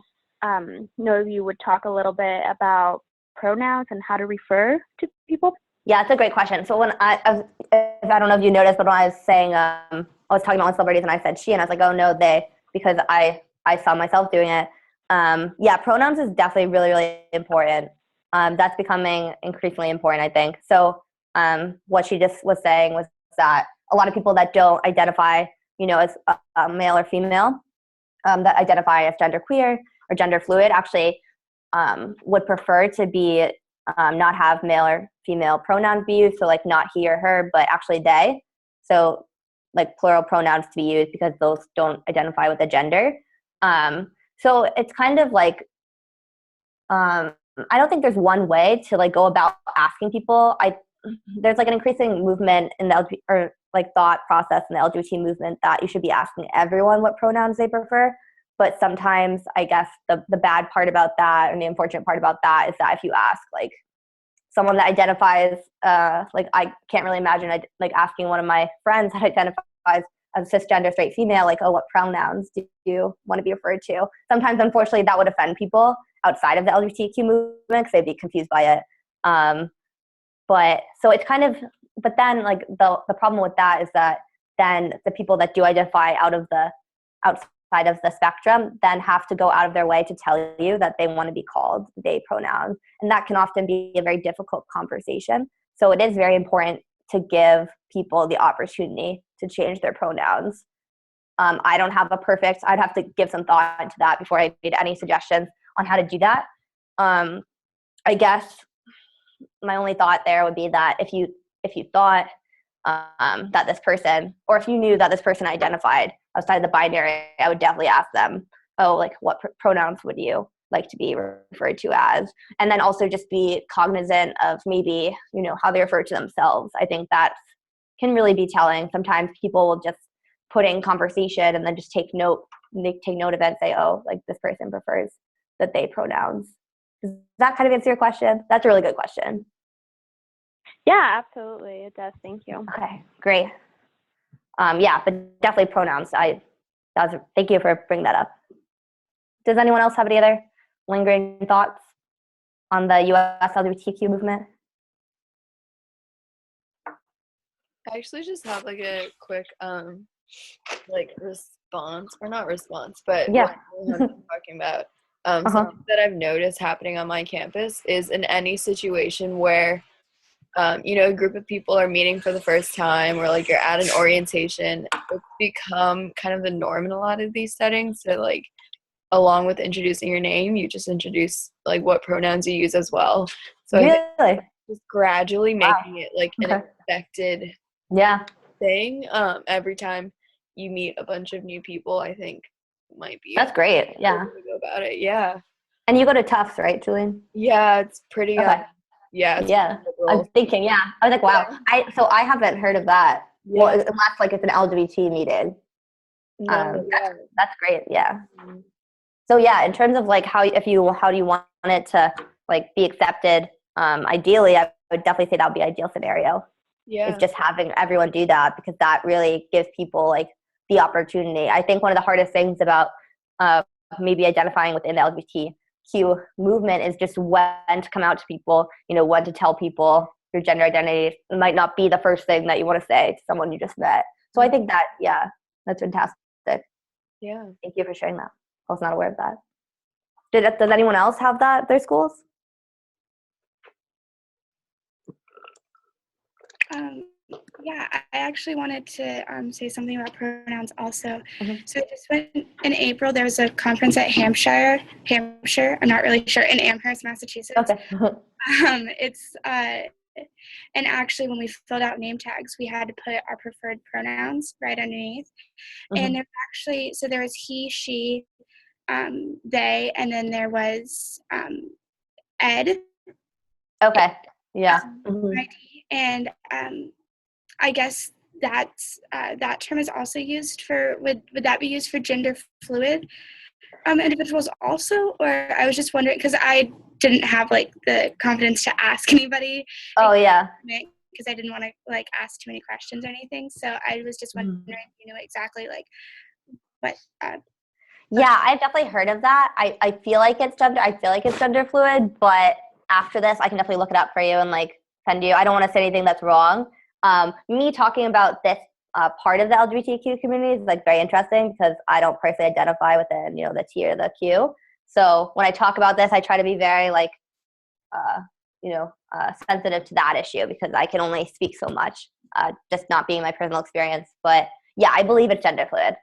know if you would talk a little bit about pronouns and how to refer to people. Yeah, it's a great question. So when I don't know if you noticed, but when I was saying, I was talking about celebrities and I said she, and I was like, oh no, they, because I saw myself doing it. Yeah, pronouns is definitely really, really important. That's becoming increasingly important, I think. So what she just was saying was that a lot of people that don't identify, as male or female, that identify as genderqueer or gender fluid actually would prefer to be not have male or female pronouns be used, so like not he or her, but actually they. So like plural pronouns to be used because those don't identify with a gender. So it's kind of like I don't think there's one way to like go about asking people. There's like an increasing movement in the LGBT, or like thought process in the LGBT movement that you should be asking everyone what pronouns they prefer. But sometimes I guess the bad part about that and the unfortunate part about that is that if you ask like someone that identifies, like I can't really imagine like asking one of my friends that identifies as cisgender straight female, like, oh, what pronouns do you want to be referred to? Sometimes, unfortunately, that would offend people outside of the LGBTQ movement because they'd be confused by it. But so it's kind of, but then like the problem with that is that then the people that do identify outside of the spectrum then have to go out of their way to tell you that they want to be called they pronouns. And that can often be a very difficult conversation. So it is very important to give people the opportunity to change their pronouns. I don't have I'd have to give some thought to that before I made any suggestions on how to do that. I guess my only thought there would be that if you thought that this person, or if you knew that this person identified outside the binary, I would definitely ask them, oh, like what pronouns would you like to be referred to as? And then also just be cognizant of maybe, you know, how they refer to themselves. I think that can really be telling. Sometimes people will just put in conversation and then just take note of it and say, oh, like this person prefers the they pronouns. Does that kind of answer your question? That's a really good question. Yeah, absolutely. It does. Thank you. Okay, great. Yeah, but definitely pronouns. Thank you for bringing that up. Does anyone else have any other lingering thoughts on the U.S. LGBTQ movement? I actually just have like a quick like response, or not response, but Yeah. what I'm talking about. Something that I've noticed happening on my campus is in any situation where you know, a group of people are meeting for the first time, or like you're at an orientation, it's become kind of the norm in a lot of these settings. So like, along with introducing your name, you just introduce like what pronouns you use as well. So I think just gradually making it like an expected thing every time you meet a bunch of new people, I think might be. That's great. Yeah. To go about it. Yeah. And you go to Tufts, right, Julian? Yeah, it's pretty. Yeah. I was thinking. Yeah. I was like, wow. I haven't heard of that. Yeah. Well, unless like it's an LGBT meeting. That's great. Yeah. Mm-hmm. So yeah, in terms of like how do you want it to like be accepted? Ideally, I would definitely say that would be ideal scenario. Yeah. Is just having everyone do that, because that really gives people like the opportunity. I think one of the hardest things about maybe identifying within the LGBTQ movement is just when to come out to people, you know, when to tell people your gender identity. It might not be the first thing that you want to say to someone you just met. So I think that, yeah, that's fantastic. Yeah. Thank you for sharing that. I was not aware of that. Does anyone else have that at their schools? Yeah, I actually wanted to say something about pronouns also. So just went in April, there was a conference at Hampshire, I'm not really sure, in Amherst, Massachusetts. Okay. And actually when we filled out name tags, we had to put our preferred pronouns right underneath. And there's actually, so there was he, she, they, and then there was Ed. Okay. Yeah. And I guess that's that term is also used for, would that be used for gender fluid individuals also? Or I was just wondering, because I didn't have like the confidence to ask anybody. Oh yeah. Because I didn't want to like ask too many questions or anything. So I was just wondering, you know, exactly like what. Yeah, I've definitely heard of that. I feel like it's gender fluid, but after this, I can definitely look it up for you and like send you. I don't want to say anything that's wrong. Me talking about this part of the LGBTQ community is like very interesting, because I don't personally identify within, you know, the T or the Q. So when I talk about this, I try to be very like, sensitive to that issue, because I can only speak so much, just not being my personal experience. But yeah, I believe it's gender fluid.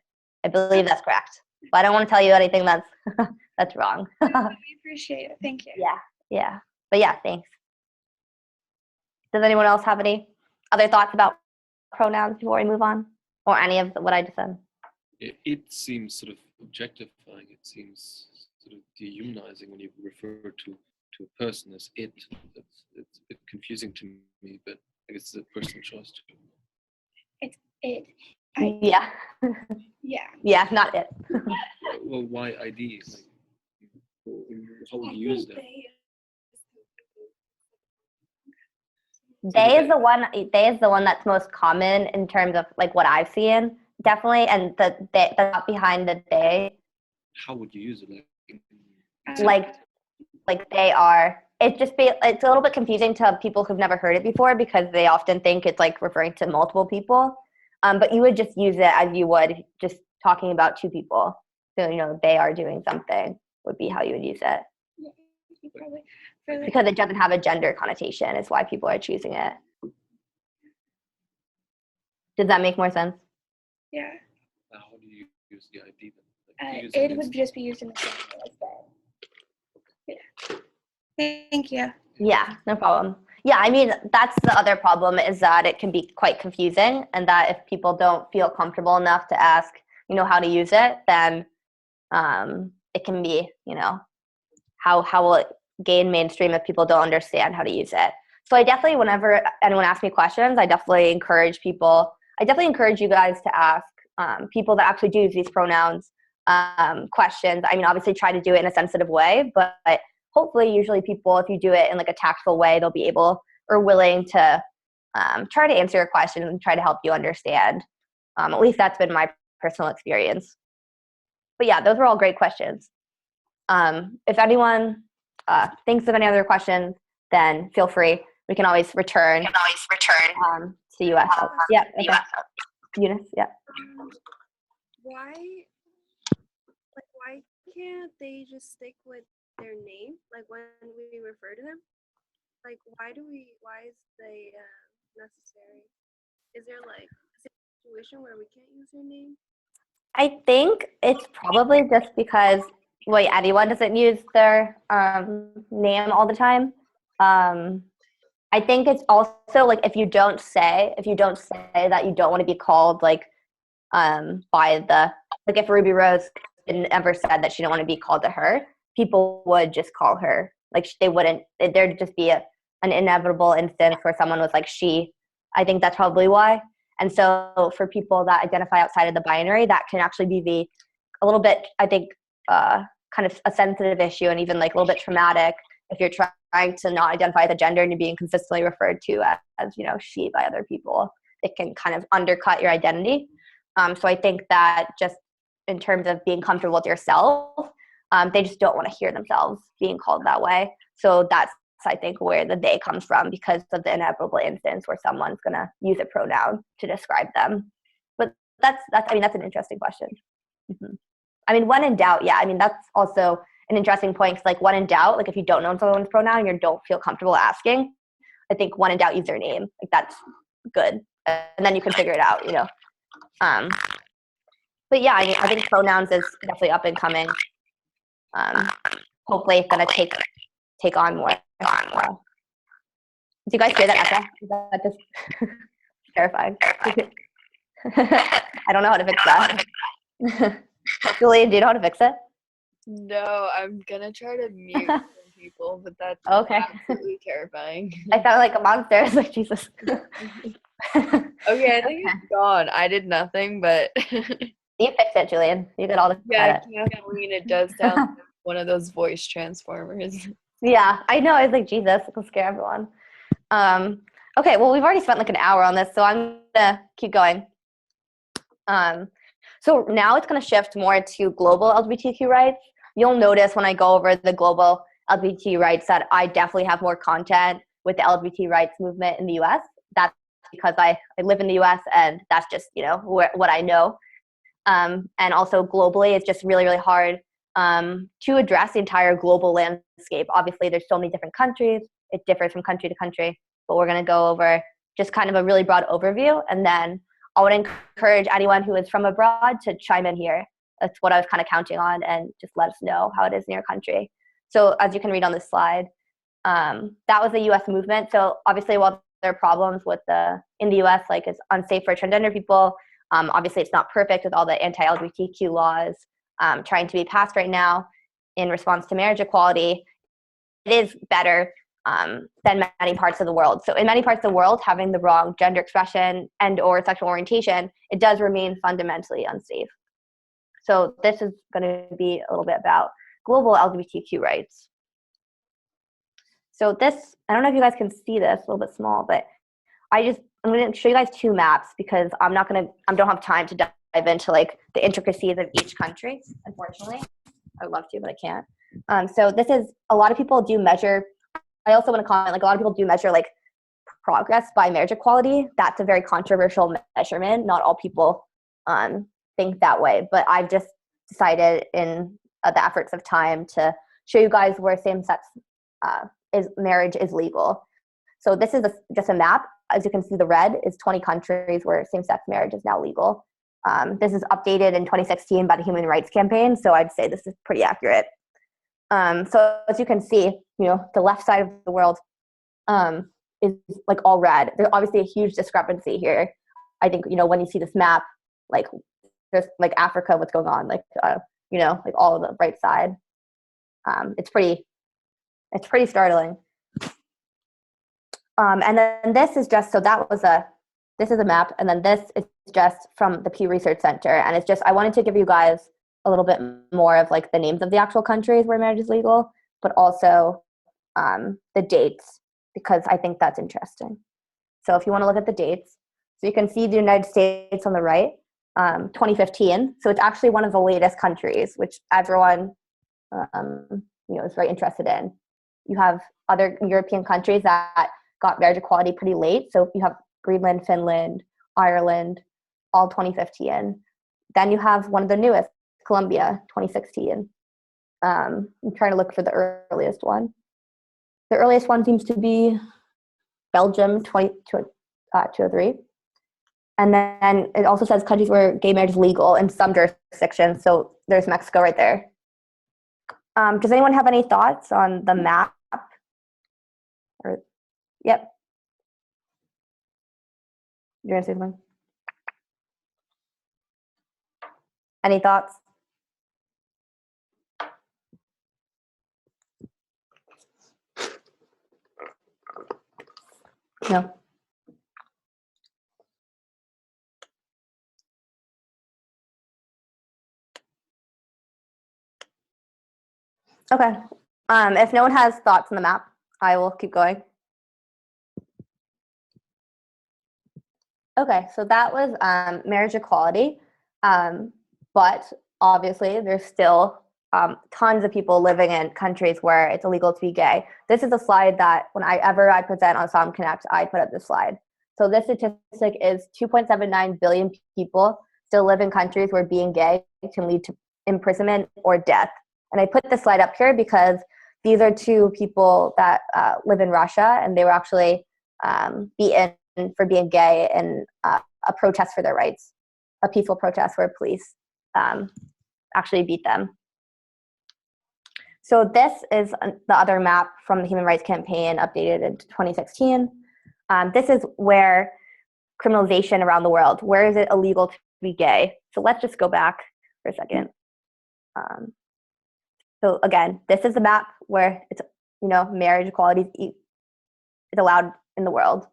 I believe that's correct. But I don't want to tell you anything that's that's wrong. I appreciate it. Thank you. Yeah. But yeah, thanks. Does anyone else have any other thoughts about pronouns before we move on? Or any of what I just said? It seems sort of objectifying. It seems sort of dehumanizing when you refer to a person as it. It's a bit confusing to me, but I guess it's a personal choice too. It's it. Yeah. Yeah. Yeah, not it. Well, why ID? How would you use that? They is the one that's most common in terms of like what I've seen, definitely, and the not behind the they, How would you use it? like they are. It's a little bit confusing to people who've never heard it before because they often think it's like referring to multiple people. But you would just use it as you would just talking about two people. So they are doing something would be how you would use it. Because it doesn't have a gender connotation is why people are choosing it. Does that make more sense? Yeah. How do you use the ID then? It would just be used in the same way as that. Yeah. Thank you. Yeah, no problem. Yeah, I mean, that's the other problem is that it can be quite confusing and that if people don't feel comfortable enough to ask, how to use it, then it can be, how will it gain mainstream if people don't understand how to use it? So I definitely, whenever anyone asks me questions, I definitely encourage you guys to ask people that actually do use these pronouns questions. I mean, obviously try to do it in a sensitive way, but hopefully usually people, if you do it in like a tactful way, they'll be able or willing to try to answer your question and try to help you understand. At least that's been my personal experience. But yeah, those were all great questions. If anyone thinks of any other questions, then feel free. We can always return to US. Yeah. Okay. Eunice, yeah. Why can't they just stick with their name? Like when we refer to them? Like why is they necessary? Is there like a situation where we can't use their name? I think it's probably just because anyone doesn't use their name all the time. I think it's also like if you don't say that you don't want to be called like by if Ruby Rose didn't ever said that she didn't want to be called to her, people would just call her like they wouldn't. There'd just be an inevitable instance where someone was like she. I think that's probably why. And so for people that identify outside of the binary, that can actually be a little bit, I think, kind of a sensitive issue and even like a little bit traumatic if you're trying to not identify the gender and you're being consistently referred to as she by other people. It can kind of undercut your identity. So I think that just in terms of being comfortable with yourself, they just don't want to hear themselves being called that way. So that's, I think, where the they comes from because of the inevitable instance where someone's going to use a pronoun to describe them. But that's an interesting question. Mm-hmm. I mean, when in doubt, yeah. I mean, that's also an interesting point. Cause, like, when in doubt, like if you don't know someone's pronoun and you don't feel comfortable asking, I think when in doubt, use their name. Like that's good. And then you can figure it out, But yeah, I mean, I think pronouns is definitely up and coming. Hopefully it's going to take on more. Do you guys hear that echo? Is that just terrifying? I don't know how to fix that. Julian, do you know how to fix it? No, I'm gonna try to mute some people, but that's Okay. absolutely terrifying. I felt like a monster. I was like, Jesus. Okay, I think it's gone. I did nothing, but You fixed it, Julian. You did all the credit. Kathleen, it does sound like one of those voice transformers. Yeah, I know. I was like, Jesus, it'll scare everyone. Okay, well, we've already spent like an hour on this, so I'm gonna keep going. So now it's gonna shift more to global LGBTQ rights. You'll notice when I go over the global LGBT rights that I definitely have more content with the LGBT rights movement in the US. That's because I live in the US and that's just, what I know. And also globally, it's just really, really hard to address the entire global landscape. Obviously, there's so many different countries. It differs from country to country, but we're going to go over just kind of a really broad overview. And then I would encourage anyone who is from abroad to chime in here. That's what I was kind of counting on, and just let us know how it is in your country. So as you can read on this slide, that was a U.S. movement. So obviously, while there are problems in the U.S., like it's unsafe for transgender people, obviously it's not perfect with all the anti-LGBTQ laws trying to be passed right now in response to marriage equality. It is better than many parts of the world. So in many parts of the world, having the wrong gender expression and or sexual orientation, it does remain fundamentally unsafe. So this is going to be a little bit about global LGBTQ rights. So this, I don't know if you guys can see this, a little bit small, but I'm going to show you guys two maps because I don't have time to dive into like the intricacies of each country, unfortunately. I would love to, but I can't. So this is, a lot of people do measure, I also want to comment, like a lot of people do measure like progress by marriage equality. That's a very controversial measurement. Not all people think that way, but I've just decided in the efforts of time to show you guys where same-sex marriage is legal. So this is just a map. As you can see, the red is 20 countries where same-sex marriage is now legal. This is updated in 2016 by the Human Rights Campaign, so I'd say this is pretty accurate. So as you can see, the left side of the world is like all red. There's obviously a huge discrepancy here. I think, when you see this map, like there's like Africa, what's going on, like, like all of the right side. It's pretty startling. And then this is just, this is a map, and then this is just from the Pew Research Center, and it's just, I wanted to give you guys a little bit more of like the names of the actual countries where marriage is legal, but also the dates, because I think that's interesting. So if you want to look at the dates, so you can see the United States on the right, 2015. So it's actually one of the latest countries, which everyone, is very interested in. You have other European countries that got marriage equality pretty late. So you have Greenland, Finland, Ireland, all 2015. Then you have one of the newest, Colombia, 2016. I'm trying to look for the earliest one. The earliest one seems to be Belgium, 2003. And then it also says countries where gay marriage is legal in some jurisdictions. So there's Mexico right there. Does anyone have any thoughts on the map? Yep. You're gonna say something? Any thoughts? No. Okay. If no one has thoughts on the map, I will keep going. Okay, so that was marriage equality, but obviously there's still tons of people living in countries where it's illegal to be gay. This is a slide that whenever I present on AslyumConnect, I put up this slide. So this statistic is 2.79 billion people still live in countries where being gay can lead to imprisonment or death. And I put this slide up here because these are two people that live in Russia, and they were actually beaten for being gay in a protest for their rights, a peaceful protest where police actually beat them. So this is the other map from the Human Rights Campaign updated in 2016. This is where criminalization around the world, where is it illegal to be gay? So let's just go back for a second. So again, this is the map where it's, marriage equality is allowed in the world.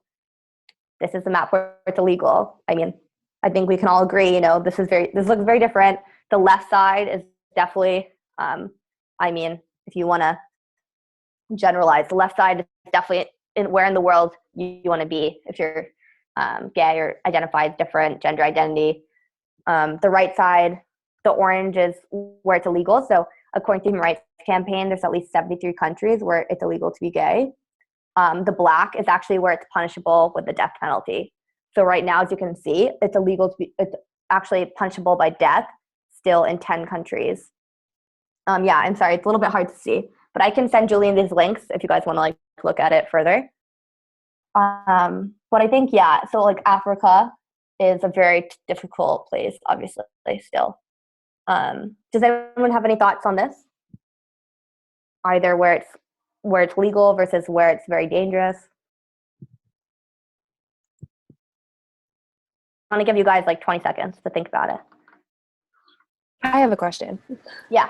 This is the map where it's illegal. I mean, I think we can all agree, this looks very different. The left side is definitely, if you want to generalize, the left side is definitely where in the world you want to be if you're gay or identify as different gender identity. The right side, the orange is where it's illegal. So according to the Human Rights Campaign, there's at least 73 countries where it's illegal to be gay. The black is actually where it's punishable with the death penalty. So right now, as you can see, it's actually punishable by death still in 10 countries. Yeah, I'm sorry, it's a little bit hard to see, but I can send Julian these links if you guys want to look at it further. But I think, so Africa is a very difficult place, obviously, still. Does anyone have any thoughts on this? Either where it's legal versus where it's very dangerous? I want to give you guys 20 seconds to think about it. I have a question. Yeah.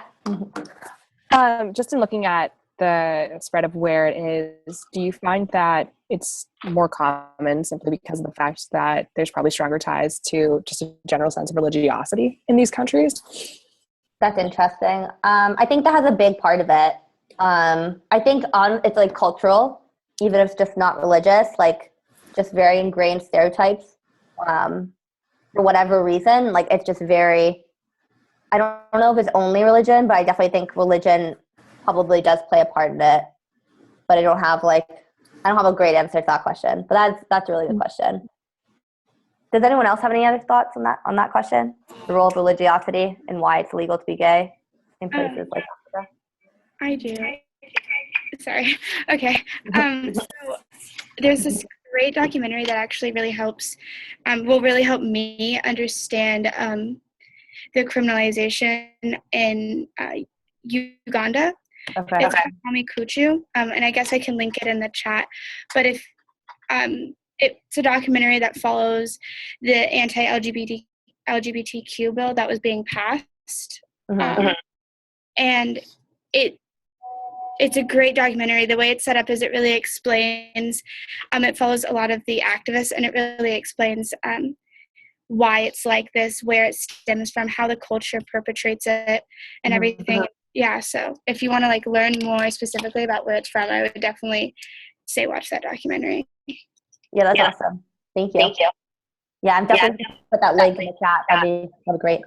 Just in looking at the spread of where it is, do you find that it's more common simply because of the fact that there's probably stronger ties to just a general sense of religiosity in these countries? That's interesting. I think that has a big part of it. I think it's like cultural, even if it's just not religious, like just very ingrained stereotypes. For whatever reason, like it's just very, I don't know if it's only religion, but I definitely think religion probably does play a part in it. But I don't have a great answer to that question. But that's a really good question. Does anyone else have any other thoughts on that question? The role of religiosity and why it's illegal to be gay in places like Africa? I do. Sorry. Okay. So there's this great documentary that actually really helps, will really help me understand the criminalization in Uganda. Okay. It's called Kwame Kuchu, and I guess I can link it in the chat. But if it's a documentary that follows the anti-LGBTQ bill that was being passed, and it's a great documentary. The way it's set up is it really explains, it follows a lot of the activists, and it really explains why it's like this, where it stems from, how the culture perpetrates it, and everything. Yeah, so if you want to learn more specifically about where it's from, I would definitely say watch that documentary. Yeah, that's awesome. Thank you. Yeah, I'm definitely going to put that link in the chat. That'd be great.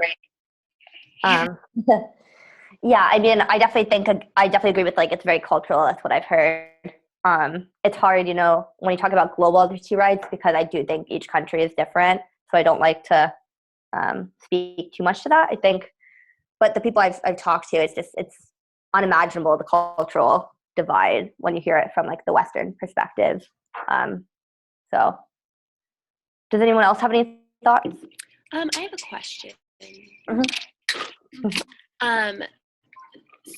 Yeah, I mean, I definitely agree with it's very cultural. That's what I've heard. It's hard, when you talk about global LGBT rights, because I do think each country is different. So I don't like to speak too much to that, I think. But the people I've talked to, it's unimaginable, the cultural divide when you hear it from the Western perspective. So does anyone else have any thoughts? I have a question.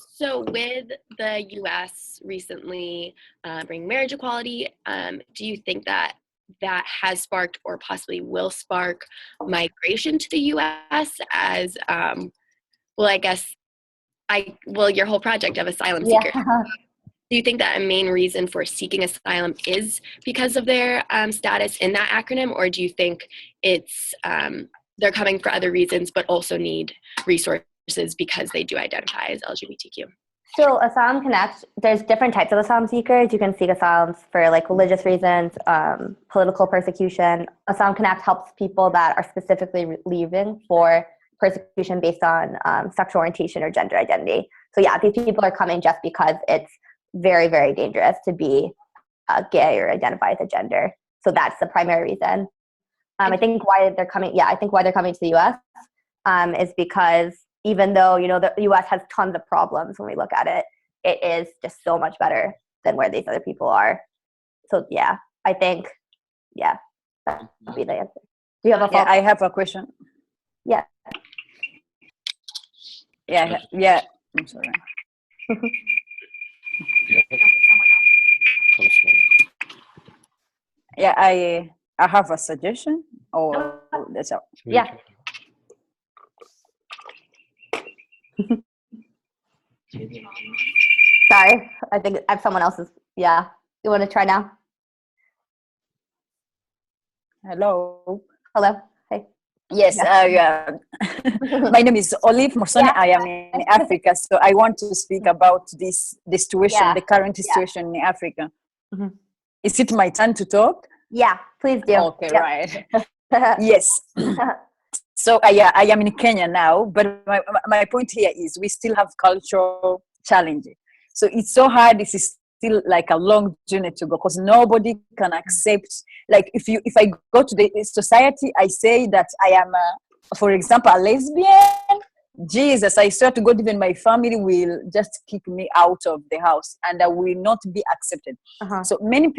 So with the U.S. recently bringing marriage equality, do you think that has sparked or possibly will spark migration to the U.S. as, I guess, your whole project of asylum seekers? Yeah. Do you think that a main reason for seeking asylum is because of their status in that acronym, or do you think it's they're coming for other reasons but also need resources because they do identify as LGBTQ? So AslyumConnect, there's different types of asylum seekers. You can seek asylum for religious reasons, political persecution. AslyumConnect helps people that are specifically leaving for persecution based on sexual orientation or gender identity. So yeah, these people are coming just because it's very, very dangerous to be gay or identify as a gender. So that's the primary reason. I think why they're coming to the U.S. Is because even though, the U.S. has tons of problems when we look at it, it is just so much better than where these other people are. So yeah, I think, that would be the answer. Do you have a follow-up? I have a question. Yeah. Yeah. I'm sorry. Yeah, I have a suggestion. Or that's all. Yeah. Sorry, I think I have someone else's. Yeah, you want to try now? Hello. Hey. Yes. My name is Olive Morsone. Yeah. I am in Africa, so I want to speak about the situation, the current situation in Africa. Is it my turn to talk? Yeah, please do. Okay, right. Yes. So I am in Kenya now, but my point here is we still have cultural challenges. So it's so hard. This is still a long journey to go because nobody can accept. If I go to the society, I say that I am, for example, a lesbian. Jesus, I swear to God, even my family will just kick me out of the house and I will not be accepted. So many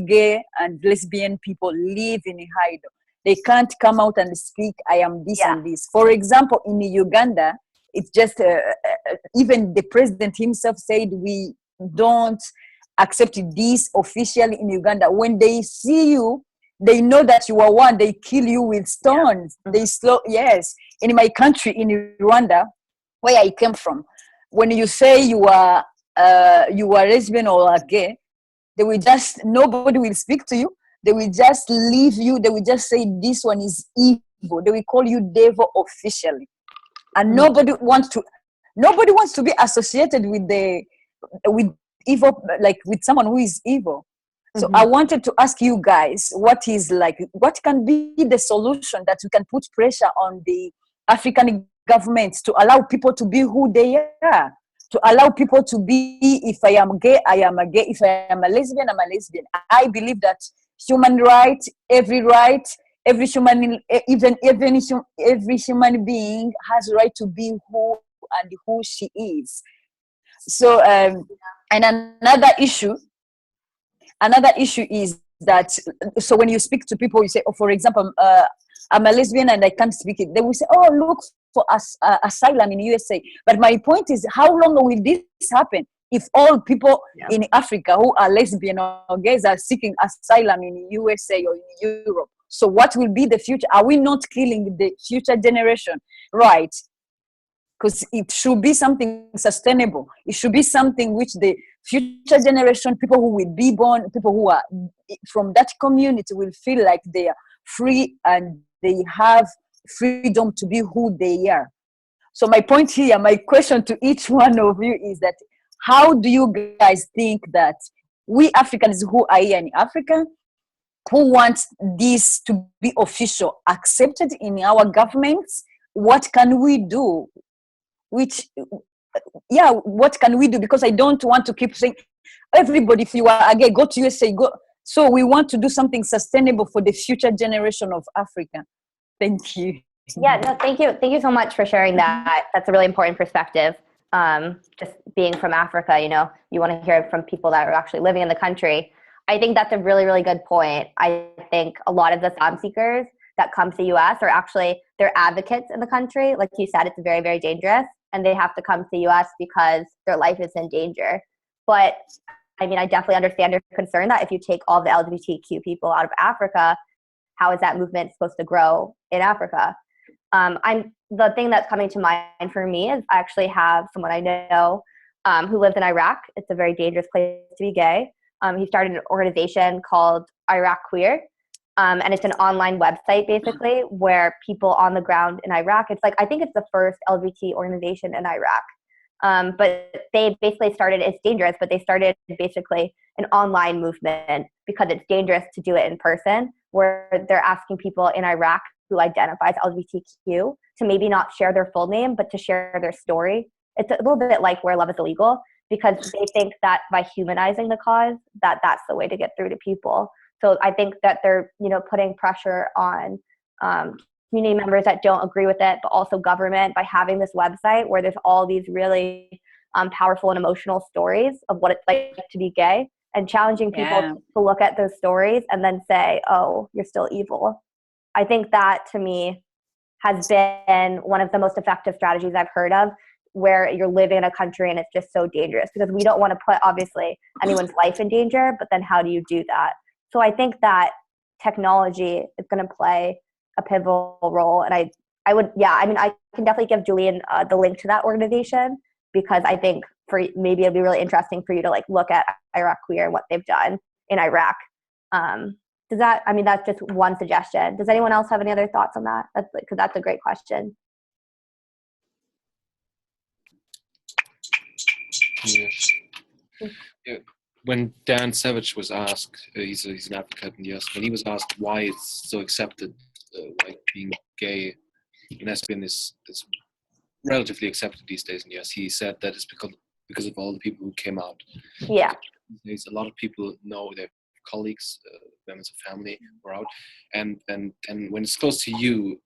gay and lesbian people live in hide. They can't come out and speak, I am this and this. For example, in Uganda, it's just, even the president himself said we don't accept this officially in Uganda. When they see you, they know that you are one, they kill you with stones. They slow, yes. In my country, in Rwanda, where I came from, when you say you are lesbian or gay, they will just, nobody will speak to you. They will just leave you. They will just say this one is evil. They will call you devil officially, and nobody wants to be associated with evil, like with someone who is evil. So I wanted to ask you guys, what can be the solution that we can put pressure on the African governments to allow people to be who they are, to allow people to be, if I am gay, I am a gay, if I am a lesbian, I'm a lesbian. I believe that human right, every human, even every human being has a right to be who she is. So, and another issue is that, so when you speak to people, you say, oh, for example, I'm a lesbian and I can't speak it. They will say, oh, look for asylum in USA. But my point is, how long will this happen if all people in Africa who are lesbian or gays are seeking asylum in USA or in Europe? So what will be the future? Are we not killing the future generation? Right. Because it should be something sustainable. It should be something which the future generation, people who will be born, people who are from that community will feel like they are free and they have freedom to be who they are. So my point here, my question to each one of you is that, how do you guys think that we Africans who are here in Africa, who want this to be official, accepted in our governments, what can we do? What can we do? Because I don't want to keep saying, everybody, if you are gay, go to USA, go. So we want to do something sustainable for the future generation of Africa. Thank you. Yeah, no, thank you. Thank you so much for sharing that. That's a really important perspective. Just being from Africa, you want to hear from people that are actually living in the country. I think that's a really, really good point. I think a lot of the asylum seekers that come to the US are actually, they're advocates in the country. Like you said, it's very, very dangerous, and they have to come to the US because their life is in danger. But I mean, I definitely understand your concern that if you take all the LGBTQ people out of Africa, how is that movement supposed to grow in Africa? The thing that's coming to mind for me is I actually have someone I know who lives in Iraq. It's a very dangerous place to be gay. He started an organization called Iraq Queer. And it's an online website basically where people on the ground in Iraq, I think it's the first LGBT organization in Iraq. But they basically started, it's dangerous, but they started basically an online movement because it's dangerous to do it in person, where they're asking people in Iraq who identifies LGBTQ to maybe not share their full name, but to share their story. It's a little bit like where love is illegal, because they think that by humanizing the cause, that's the way to get through to people. So I think that they're, putting pressure on community members that don't agree with it, but also government by having this website where there's all these really powerful and emotional stories of what it's like to be gay, and challenging people to look at those stories and then say, oh, you're still evil. I think that, to me, has been one of the most effective strategies I've heard of, where you're living in a country and it's just so dangerous, because we don't want to put, obviously, anyone's life in danger, but then how do you do that? So I think that technology is going to play a pivotal role. And I can definitely give Julian the link to that organization, because I think maybe it'd be really interesting for you to look at Iraq Queer and what they've done in Iraq. That's just one suggestion. Does anyone else have any other thoughts on that? Because that's a great question. Yeah. When Dan Savage was asked, he's an advocate in the US, when he was asked why it's so accepted, why being gay and lesbian is relatively accepted these days in the US, he said that it's because of all the people who came out. Yeah. There's a lot of people know their colleagues, members of family who are out, and when it's close to you,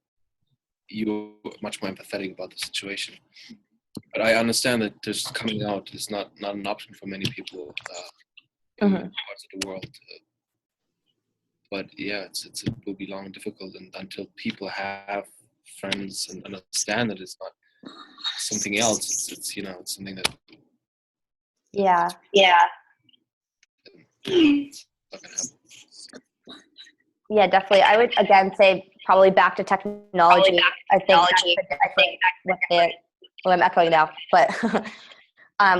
you're much more empathetic about the situation. But I understand that there's coming out is not an option for many people in parts of the world. But yeah, it will be long and difficult, and until people have friends and understand that it's not something else, it's something that. Yeah. Not gonna happen. Yeah, definitely. I would again say probably back to technology. I think I'm echoing now, but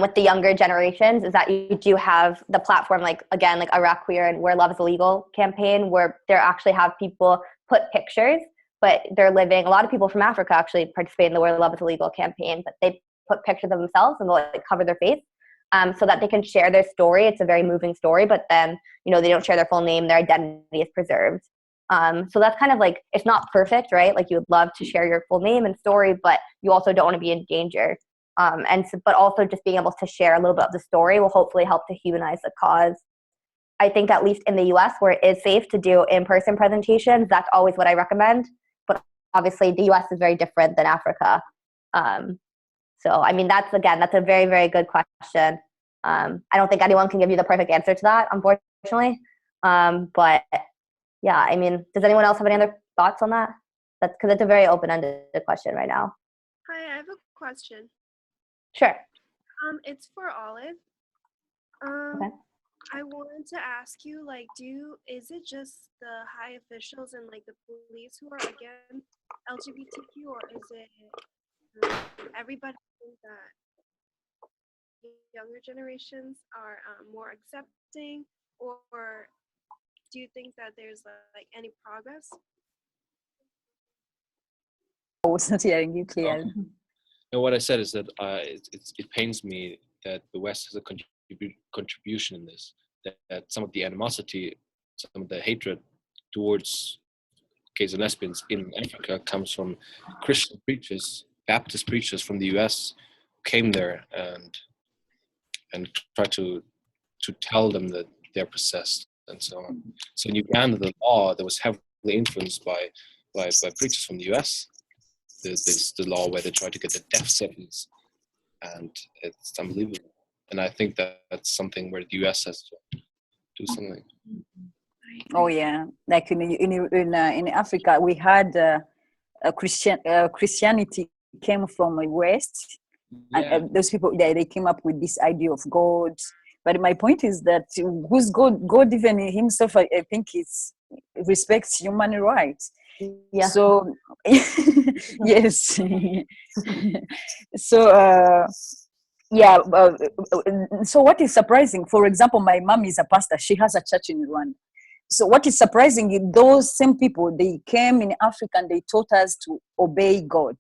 with the younger generations is that you do have the platform, like again, like Iraq Queer and Where Love is Illegal campaign, where they actually have people put pictures, but they're living. A lot of people from Africa actually participate in the Where Love is Illegal campaign, but they put pictures of themselves and they'll like cover their face, so that they can share their story. It's a very moving story, but then they don't share their full name. Their identity is preserved. So that's kind of like, it's not perfect, right? Like you would love to share your full name and story, but you also don't want to be in danger. But also just being able to share a little bit of the story will hopefully help to humanize the cause. I think at least in the US, where it is safe to do in-person presentations, that's always what I recommend. But obviously the US is very different than Africa. So, I mean, that's a very, very good question. I don't think anyone can give you the perfect answer to that, unfortunately. But yeah, I mean, does anyone else have any other thoughts on that? That's because it's a very open-ended question right now. Hi, I have a question. Sure. It's for Olive. Okay. I wanted to ask you, like, is it just the high officials and like the police who are against LGBTQ, or is it everybody think that younger generations are more accepting, or do you think that there's like any progress? I was not hearing you clearly. No, what I said is that it pains me that the West has a contribution in this, that some of the animosity, some of the hatred towards gays and lesbians in Africa comes from Christian preachers, Baptist preachers from the US who came there and tried to tell them that they're possessed and so on. So in Uganda, the law that was heavily influenced by preachers from the US. There's the law where they try to get the death sentence, and it's unbelievable. And I think that's something where the US has to do something. Oh yeah, like in Africa, we had Christianity came from the West, and those people they came up with this idea of God. But my point is that who's God? God even himself, I think, respects human rights. Yeah. So yes. So yeah. So what is surprising? For example, my mom is a pastor. She has a church in Rwanda. So what is surprising is those same people, they came in Africa and they taught us to obey God.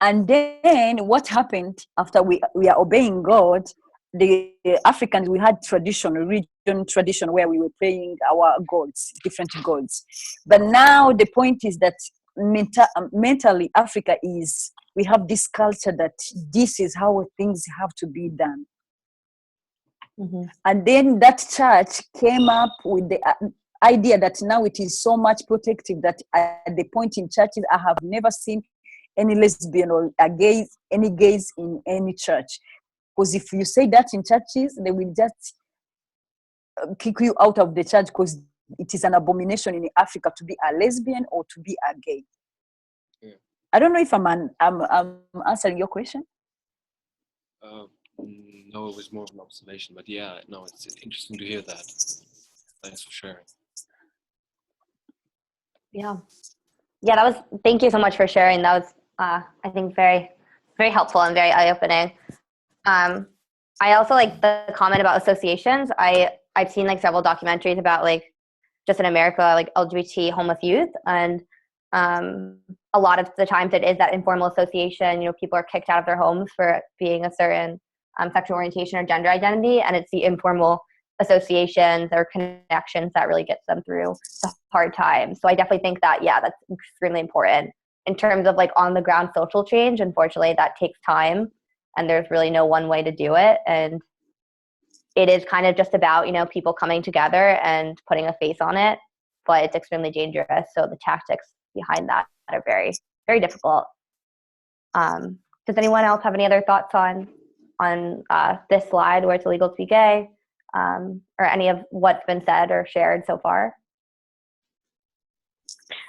And then what happened after we are obeying God? The Africans, we had religion tradition where we were praying our gods, different gods. But now the point is that mentally Africa we have this culture that this is how things have to be done. Mm-hmm. And then that church came up with the idea that now it is so much protective that at the point in churches, I have never seen any lesbian or any gays in any church. Because if you say that in churches, they will just kick you out of the church because it is an abomination in Africa to be a lesbian or to be a gay. Yeah. I don't know if I'm answering your question. No, it was more of an observation, but yeah, no, it's interesting to hear that. Thanks for sharing. Yeah, thank you so much for sharing. That was, I think, very, very helpful and very eye-opening. I also like the comment about associations. I've seen like several documentaries about like just in America, like LGBT homeless youth, and a lot of the times it is that informal association. People are kicked out of their homes for being a certain sexual orientation or gender identity, and it's the informal associations or connections that really gets them through the hard times. So I definitely think that, yeah, that's extremely important. In terms of like on the ground social change, unfortunately, that takes time, and there's really no one way to do it. And it is kind of just about, people coming together and putting a face on it, but it's extremely dangerous. So the tactics behind that are very, very difficult. Does anyone else have any other thoughts on this slide where it's illegal to be gay, or any of what's been said or shared so far?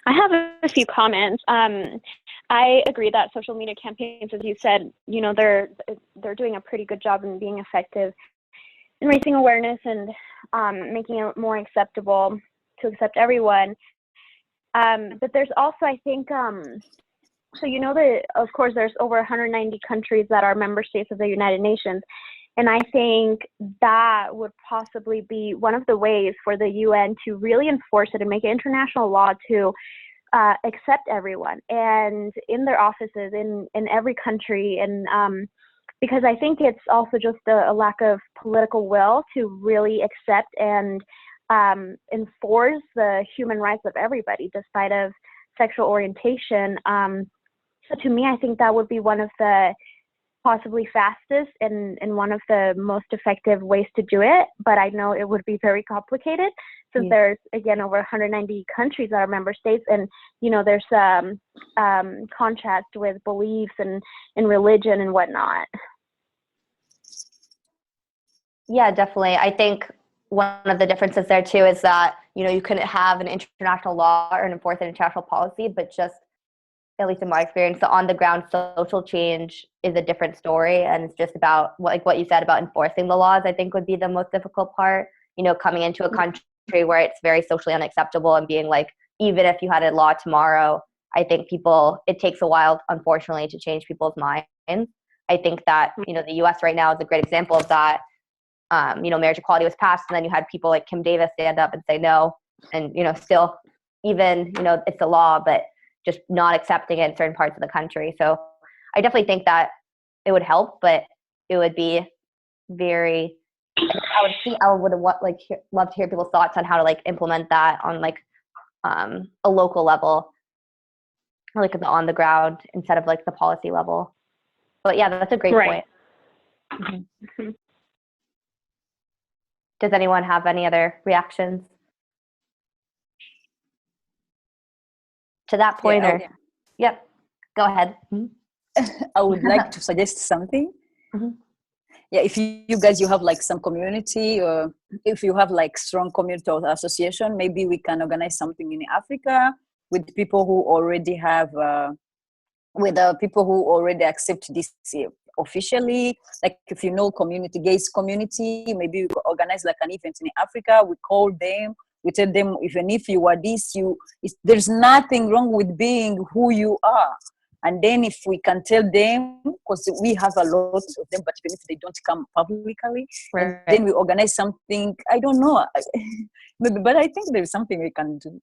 I have a few comments. I agree that social media campaigns, as you said, they're doing a pretty good job in being effective in raising awareness and making it more acceptable to accept everyone. But there's also, I think, So you know that, of course, there's over 190 countries that are member states of the United Nations. And I think that would possibly be one of the ways for the UN to really enforce it and make it international law to accept everyone and in their offices in every country. And because I think it's also just a lack of political will to really accept and enforce the human rights of everybody, despite of sexual orientation. So to me, I think that would be one of the possibly fastest and one of the most effective ways to do it. But I know it would be very complicated since there's, again, over 190 countries that are member states. And, you know, there's contrast with beliefs and religion and whatnot. Yeah, definitely. I think one of the differences there too is that, you know, you couldn't have an international law or enforce an international policy, but just, at least in my experience, the on the ground social change is a different story. And it's just about what you said about enforcing the laws, I think would be the most difficult part, you know, coming into a country where it's very socially unacceptable and being like, even if you had a law tomorrow, I think it takes a while, unfortunately, to change people's minds. I think that, you know, the US right now is a great example of that. You know, marriage equality was passed, and then you had people like Kim Davis stand up and say no, and, you know, still, even, you know, it's a law, but just not accepting it in certain parts of the country. So I definitely think that it would help, but it would be very, I would love to hear people's thoughts on how to like implement that on like a local level, or like on the ground instead of like the policy level. But yeah, that's a great point. Mm-hmm. Does anyone have any other reactions to that point? Yeah, or Yep, go ahead. I would like to suggest something. Mm-hmm. Yeah, if you guys, you have like some community, or if you have like strong community or association, maybe we can organize something in Africa with people who already have, with people who already accept this officially. Like if you know community, gays community, maybe we could organize like an event in Africa. We call them, we tell them, even if you are this, there's nothing wrong with being who you are. And then if we can tell them, because we have a lot of them, but even if they don't come publicly, and then we organize something, I don't know, but I think there's something we can do.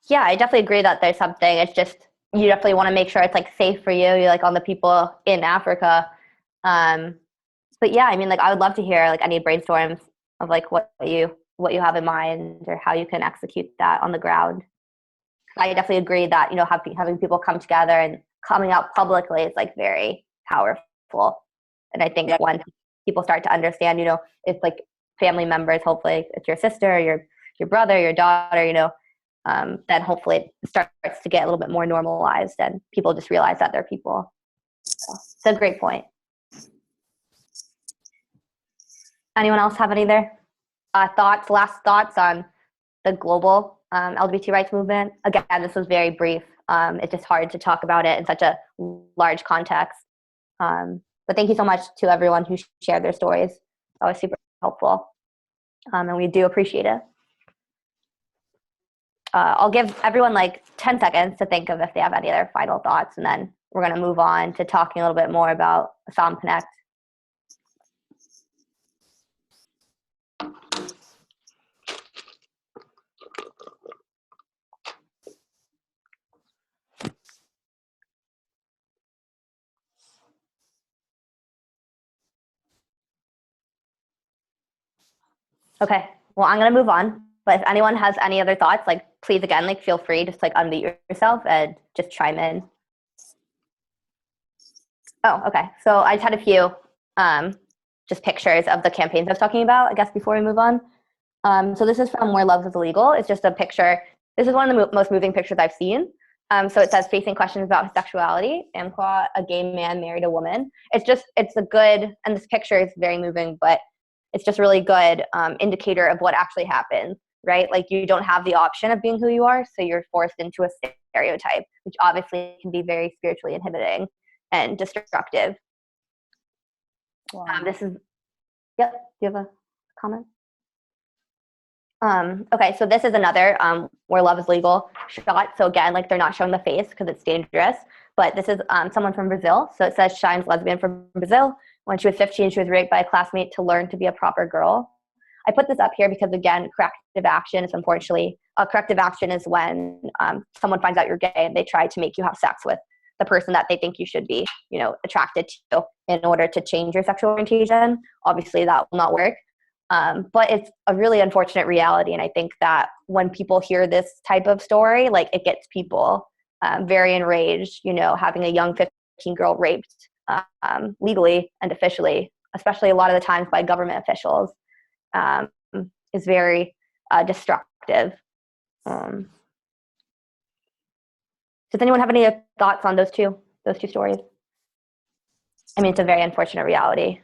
Yeah, I definitely agree that there's something. It's just, you definitely want to make sure it's like safe for you. You're like on the people in Africa. But yeah, I mean, like I would love to hear like any brainstorms of like what you have in mind or how you can execute that on the ground. I definitely agree that, you know, having people come together and coming out publicly is like very powerful. And I think when people start to understand, you know, if like family members, hopefully it's your sister, your brother, your daughter, you know, then hopefully it starts to get a little bit more normalized and people just realize that they're people. So it's a great point. Anyone else have any other last thoughts on the global LGBT rights movement? Again, this was very brief. It's just hard to talk about it in such a large context. But thank you so much to everyone who shared their stories. That was super helpful. And we do appreciate it. I'll give everyone like 10 seconds to think of if they have any other final thoughts, and then we're going to move on to talking a little bit more about AslyumConnect. Okay, well, I'm going to move on. But if anyone has any other thoughts, like please, again, like feel free, just like unmute yourself and just chime in. Oh, okay. So I just had a few just pictures of the campaigns I was talking about, I guess, before we move on. So this is from Where Love is Illegal. It's just a picture. This is one of the most moving pictures I've seen. So it says, facing questions about his sexuality, Amqua, a gay man married a woman. It's a good, and this picture is very moving, but it's just a really good indicator of what actually happens, right? Like you don't have the option of being who you are, so you're forced into a stereotype, which obviously can be very spiritually inhibiting and destructive. Wow. This is, yep, do you have a comment? Okay, so this is another where love is legal shot. So again, like they're not showing the face because it's dangerous. But this is someone from Brazil. So it says Shine's lesbian from Brazil. When she was 15, she was raped by a classmate to learn to be a proper girl. I put this up here because, again, corrective action is unfortunately, corrective action is when someone finds out you're gay and they try to make you have sex with the person that they think you should be, attracted to in order to change your sexual orientation. Obviously, that will not work. But it's a really unfortunate reality. And I think that when people hear this type of story, like it gets people very enraged, having a young 15-girl raped legally and officially, especially a lot of the times by government officials, is very destructive. Does anyone have any thoughts on those two stories? I mean, it's a very unfortunate reality.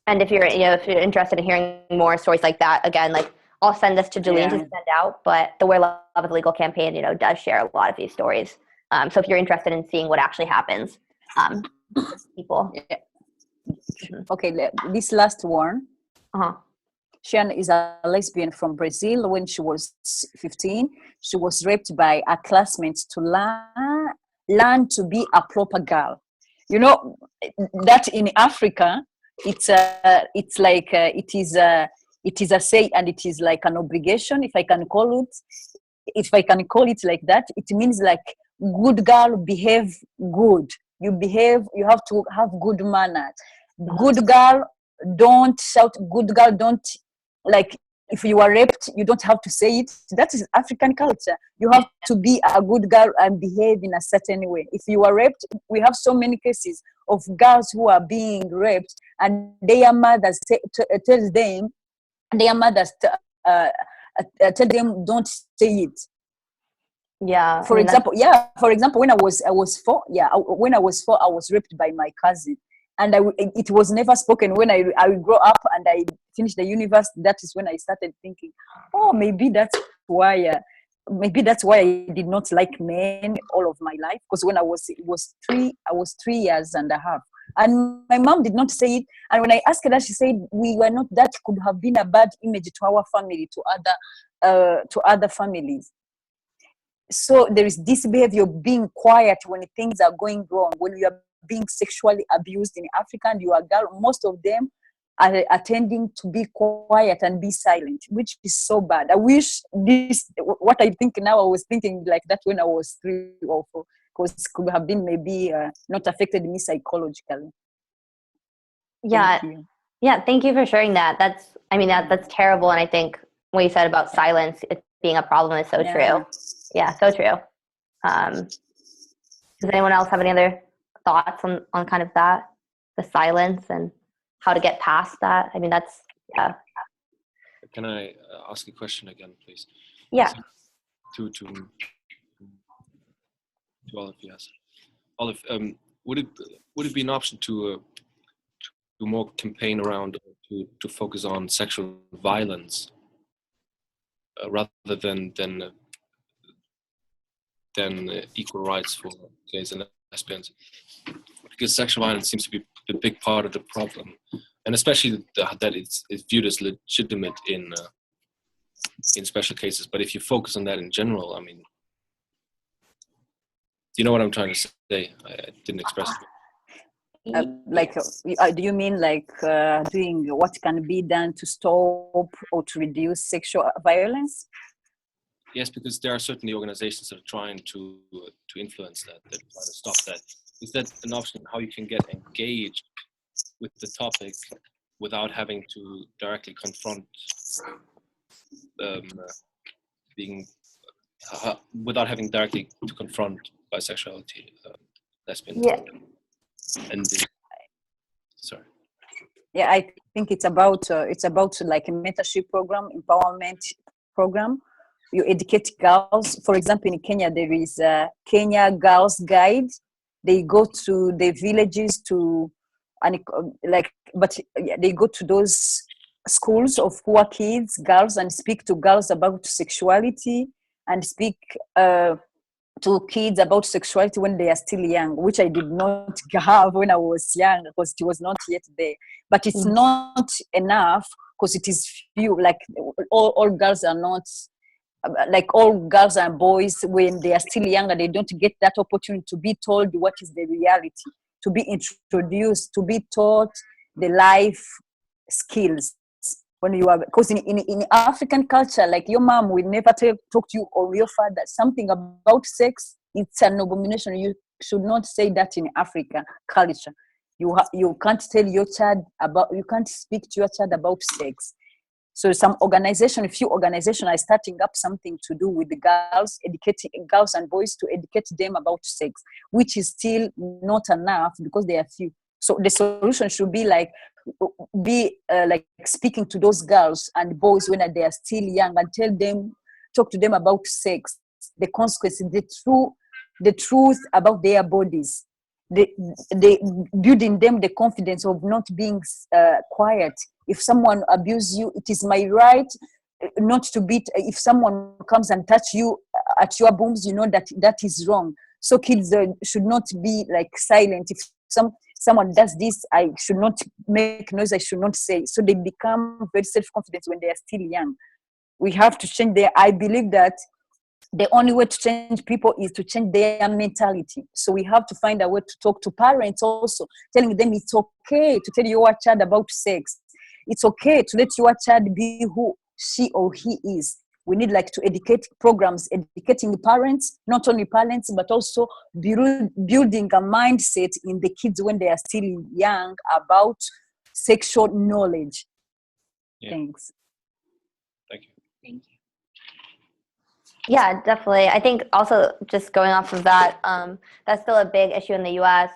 And if you're interested in hearing more stories like that, again, like I'll send this to Jillian to send out. But the Where Love is Legal campaign, does share a lot of these stories. So if you're interested in seeing what actually happens, people. Yeah. Okay, this last one. Shan is a lesbian from Brazil. When she was 15, she was raped by a classmate to learn to be a proper girl. That in Africa, it is a say, and it is like an obligation, if I can call it like that. It means like good girl, behave good. You have to have good manners. Good girl, don't shout. Good girl, don't, like, if you are raped, you don't have to say it. That is African culture. You have to be a good girl and behave in a certain way. If you are raped, we have so many cases of girls who are being raped, and their mothers tell them, don't say it. Yeah. For example, when I was 4, when I was 4, I was raped by my cousin, and it was never spoken. When I grew up and I finished the university, that is when I started thinking, oh, maybe that's why I did not like men all of my life. Because when I was 3 years and a half, and my mom did not say it. And when I asked her, she said we were not. That could have been a bad image to our family, to other families. So there is this behavior of being quiet when things are going wrong, when you are being sexually abused in Africa and you are a girl. Most of them are tending to be quiet and be silent, which is so bad. I wish what I think now, I was thinking like that when I was 3 or 4, because it could have been maybe not affected me psychologically. Yeah. Thank you for sharing that. That's terrible. And I think what you said about silence, it being a problem, is so true. Yeah, so true. Does anyone else have any other thoughts on kind of that, the silence and how to get past that? I mean, that's, yeah. Can I ask a question again, please? Yeah. To Olive, yes. Olive, would it be an option to do more campaign around to focus on sexual violence rather than equal rights for gays and lesbians? Because sexual violence seems to be a big part of the problem, and especially that it's viewed as legitimate in special cases. But if you focus on that in general, I mean, you know what I'm trying to say? I didn't express it. Do you mean like doing what can be done to stop or to reduce sexual violence? Yes, because there are certainly organizations that are trying to influence that, that try to stop that. Is that an option? How you can get engaged with the topic without having to directly confront without having directly to confront bisexuality, lesbian. Yeah. And sorry. Yeah, I think it's about like a mentorship program, empowerment program. You educate girls. For example, in Kenya, there is a Kenya Girls Guide. They go to the villages they go to those schools of poor kids, girls, and speak to girls about sexuality and speak to kids about sexuality when they are still young, which I did not have when I was young because it was not yet there. But it's not enough because it is few. Like all girls are not like all girls and boys when they are still younger. They don't get that opportunity to be told what is the reality, to be introduced, to be taught the life skills. When you are, because in African culture, like your mom will never talk to you or your father something about sex. It's an abomination. You should not say that in African culture. You can't tell your child about, you can't speak to your child about sex. So a few organizations are starting up something to do with the girls, educating girls and boys to educate them about sex, which is still not enough because they are few. So the solution should be like speaking to those girls and boys when they are still young and talk to them about sex, the consequences, the truth about their bodies, the building them the confidence of not being quiet. If someone abuses you, it is my right not to beat. If someone comes and touch you at your booms, you know that is wrong. So kids should not be like silent. If someone does this, I should not make noise, I should not say. So they become very self-confident when they are still young. We have to change I believe that the only way to change people is to change their mentality. So we have to find a way to talk to parents also, telling them it's okay to tell your child about sex. It's okay to let your child be who she or he is. We need like to educate programs, educating parents, not only parents, but also building a mindset in the kids when they are still young about sexual knowledge. Yeah. Thanks. Thank you. Thank you. Yeah, definitely. I think also just going off of that, that's still a big issue in the U.S.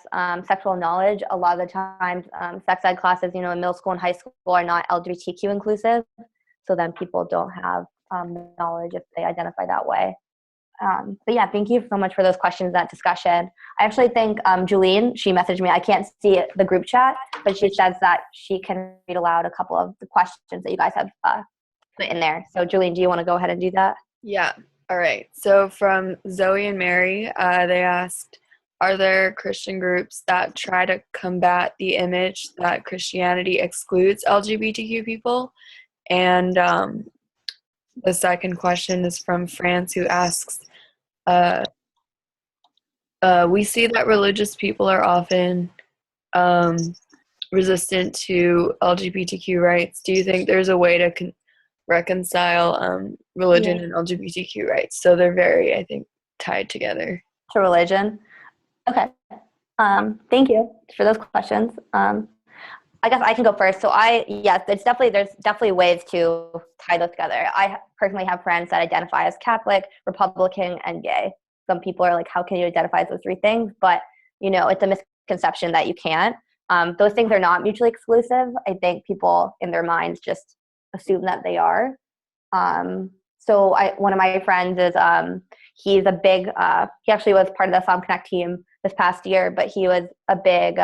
Sexual knowledge. A lot of the times, sex ed classes, in middle school and high school are not LGBTQ inclusive. So then people don't have knowledge if they identify that way. But yeah, thank you so much for those questions, that discussion. I actually think Julene, she messaged me. I can't see the group chat, but she says that she can read aloud a couple of the questions that you guys have put in there. So Julene, do you want to go ahead and do that? Yeah. All right. So from Zoe and Mary, they asked, are there Christian groups that try to combat the image that Christianity excludes LGBTQ people? And the second question is from France, who asks, we see that religious people are often resistant to LGBTQ rights. Do you think there's a way to reconcile religion and LGBTQ rights? So they're very, I think, tied together. To religion. Okay. Thank you for those questions. I guess I can go first. So there's definitely ways to tie those together. I personally have friends that identify as Catholic, Republican, and gay. Some people are like, how can you identify as those three things? But, it's a misconception that you can't. Those things are not mutually exclusive. I think people in their minds just assume that they are. So one of my friends is, he's a big, he actually was part of the AslyumConnect team this past year, but he was a big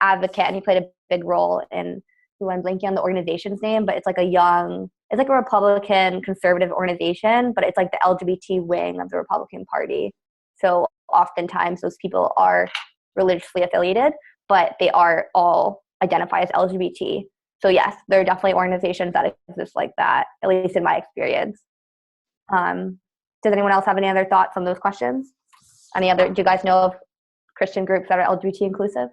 advocate, and he played a big role in, I'm blanking on the organization's name, but it's like it's like a Republican conservative organization, but it's like the LGBT wing of the Republican Party. So oftentimes those people are religiously affiliated, but they are all identify as LGBT. So yes, there are definitely organizations that exist like that, at least in my experience. Does anyone else have any other thoughts on those questions? Do you guys know of Christian groups that are LGBT inclusive?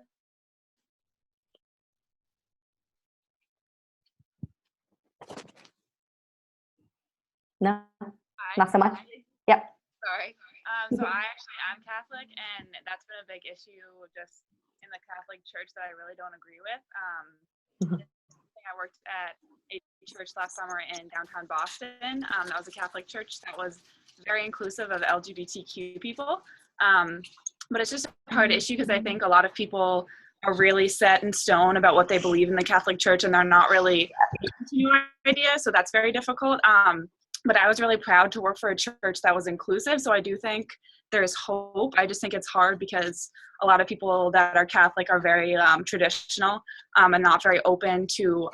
No, not so much. Yep. Sorry. So I'm Catholic, and that's been a big issue just in the Catholic Church that I really don't agree with. I worked at a church last summer in downtown Boston. That was a Catholic church that was very inclusive of LGBTQ people. But it's just a hard issue because I think a lot of people are really set in stone about what they believe in the Catholic Church, and they're not really open to new ideas. So that's very difficult. But I was really proud to work for a church that was inclusive. So I do think there's hope. I just think it's hard because a lot of people that are Catholic are very traditional and not very open to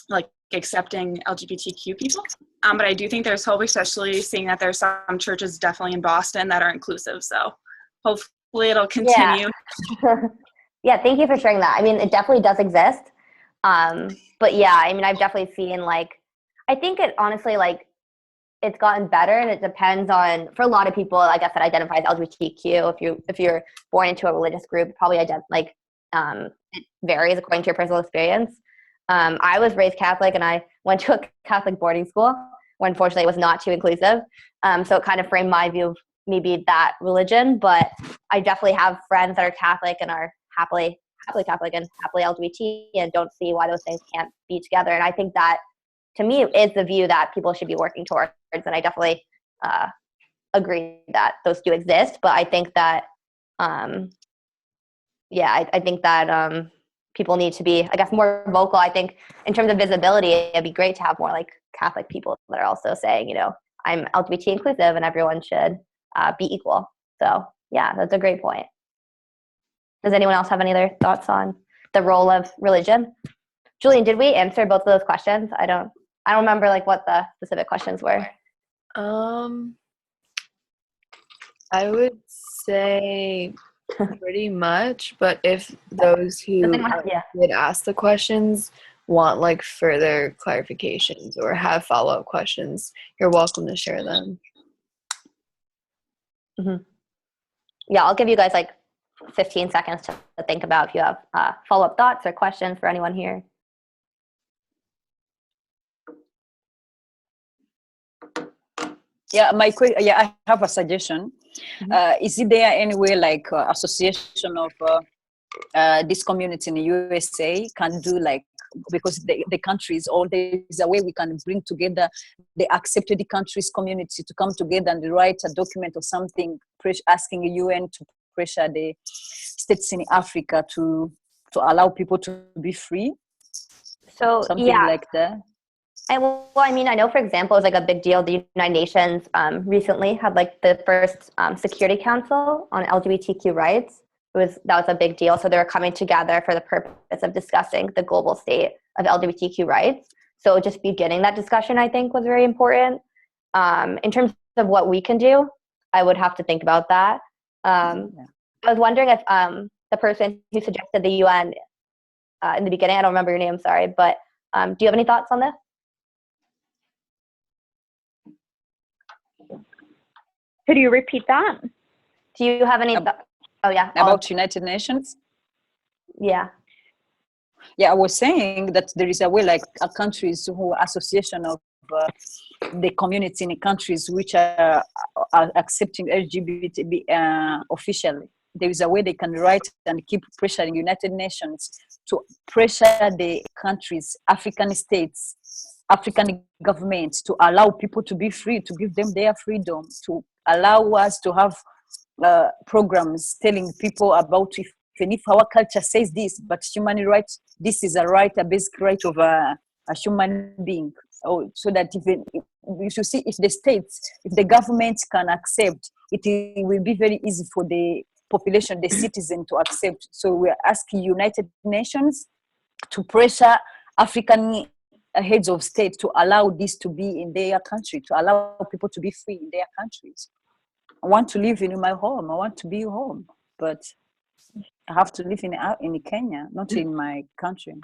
like accepting LGBTQ people. But I do think there's hope, especially seeing that there's some churches definitely in Boston that are inclusive. So hopefully it'll continue. Yeah, thank you for sharing that. I mean, it definitely does exist. But yeah, I mean, I've definitely seen like, I think it honestly, like, it's gotten better, and it depends on, for a lot of people, like I said, identify as LGBTQ. If you're born into a religious group, probably it varies according to your personal experience. I was raised Catholic, and I went to a Catholic boarding school, where unfortunately it was not too inclusive. So it kind of framed my view of maybe that religion, but I definitely have friends that are Catholic and are happily Catholic and happily LGBT, and don't see why those things can't be together. And I think that, to me, is the view that people should be working towards. And I definitely agree that those do exist. But I think that, I think that people need to be, I guess, more vocal. I think in terms of visibility, it'd be great to have more like Catholic people that are also saying, you know, I'm LGBT inclusive and everyone should be equal. So yeah, that's a great point. Does anyone else have any other thoughts on the role of religion? Julian, did we answer both of those questions? I don't remember like what the specific questions were. I would say pretty much, but if those who did ask the questions want like further clarifications or have follow-up questions, you're welcome to share them. Mm-hmm. Yeah, I'll give you guys like 15 seconds to think about if you have follow-up thoughts or questions for anyone here. Yeah, I have a suggestion. Mm-hmm. Is there any way like association of this community in the USA can do like, because the countries, or there is a way we can bring together the accepted countries community to come together and write a document or something asking the UN to pressure the states in Africa to allow people to be free. So something like that. I mean, I know, for example, it was like a big deal. The United Nations recently had like the first Security Council on LGBTQ rights. That was a big deal. So they were coming together for the purpose of discussing the global state of LGBTQ rights. So just beginning that discussion, I think, was very important. In terms of what we can do, I would have to think about that. I was wondering if the person who suggested the UN in the beginning, I don't remember your name, sorry, but do you have any thoughts on this? Could you repeat that? Do you have any? About United Nations? Yeah. Yeah, I was saying that there is a way like a countries who association of the community in the countries which are accepting LGBT officially. There is a way they can write and keep pressuring United Nations to pressure the countries, African states, African governments to allow people to be free, to give them their freedom, to allow us to have programs telling people about even if our culture says this, but human rights, this is a basic right of a human being. So that even you should see if the states, if the governments can accept, it will be very easy for the population, the citizen to accept. So we're asking United Nations to pressure African heads of state to allow this to be in their country, to allow people to be free in their countries. I want to live in my home. I want to be home, but I have to live in Kenya, not in my country.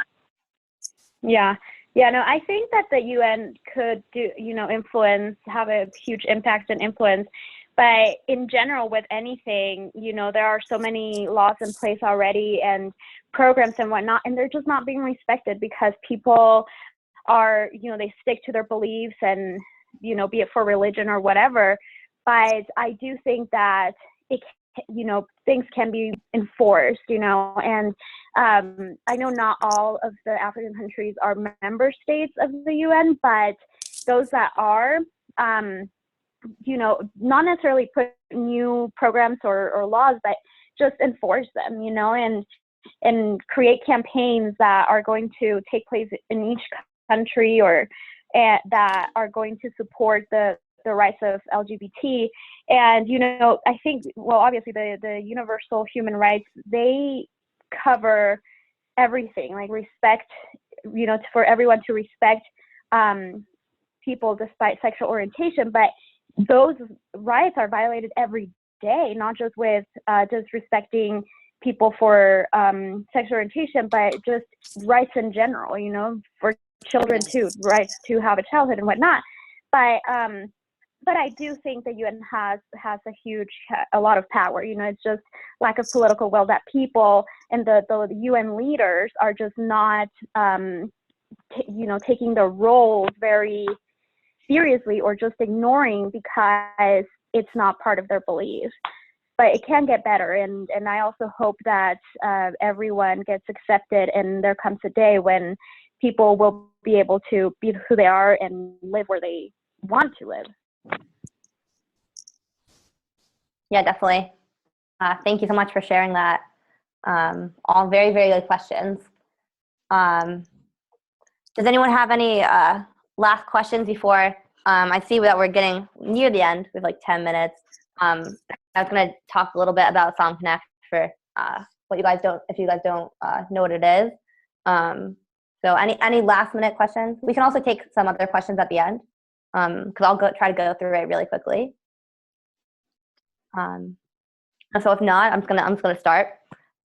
Yeah, no, I think that the UN could do, influence, have a huge impact and influence. But in general, with anything, there are so many laws in place already and programs and whatnot, and they're just not being respected because people are, they stick to their beliefs and, be it for religion or whatever. But I do think that things can be enforced, and I know not all of the African countries are member states of the UN, but those that are, not necessarily put new programs or laws, but just enforce them, and create campaigns that are going to take place in each country or that are going to support the rights of LGBT. And, I think, well, obviously the universal human rights, they cover everything, like respect for everyone to respect people despite sexual orientation, but those rights are violated every day, not just with just respecting people for sexual orientation, but just rights in general, for children too, rights to have a childhood and whatnot. But I do think the UN has a lot of power. It's just lack of political will that people and the UN leaders are just not, taking their roles very seriously or just ignoring because it's not part of their beliefs. But it can get better, and I also hope that everyone gets accepted, and there comes a day when people will be able to be who they are and live where they want to live. Yeah, definitely. Thank you so much for sharing that. All very, very good questions. Does anyone have any last questions before I see that we're getting near the end? We have like 10 minutes. I was going to talk a little bit about AslyumConnect for if you guys don't know what it is. So any last minute questions? We can also take some other questions at the end because I'll try to go through it really quickly. So if not, I'm just gonna start.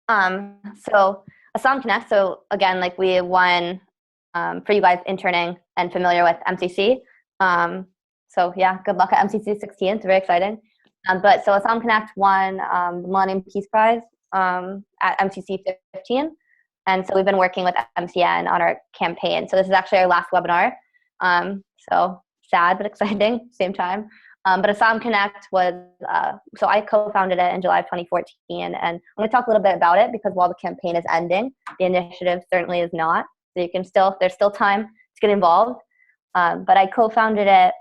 So AslyumConnect. So again, like we won for you guys interning and familiar with MCC. So yeah, good luck at MCC 16. It's very exciting. But so AslyumConnect won the Millennium Peace Prize at MCC 15. And so we've been working with MCN on our campaign. So this is actually our last webinar. So sad but exciting same time. But AslyumConnect was, so I co-founded it in July of 2014. And I'm going to talk a little bit about it because while the campaign is ending, the initiative certainly is not. So you can there's still time to get involved. But I co-founded it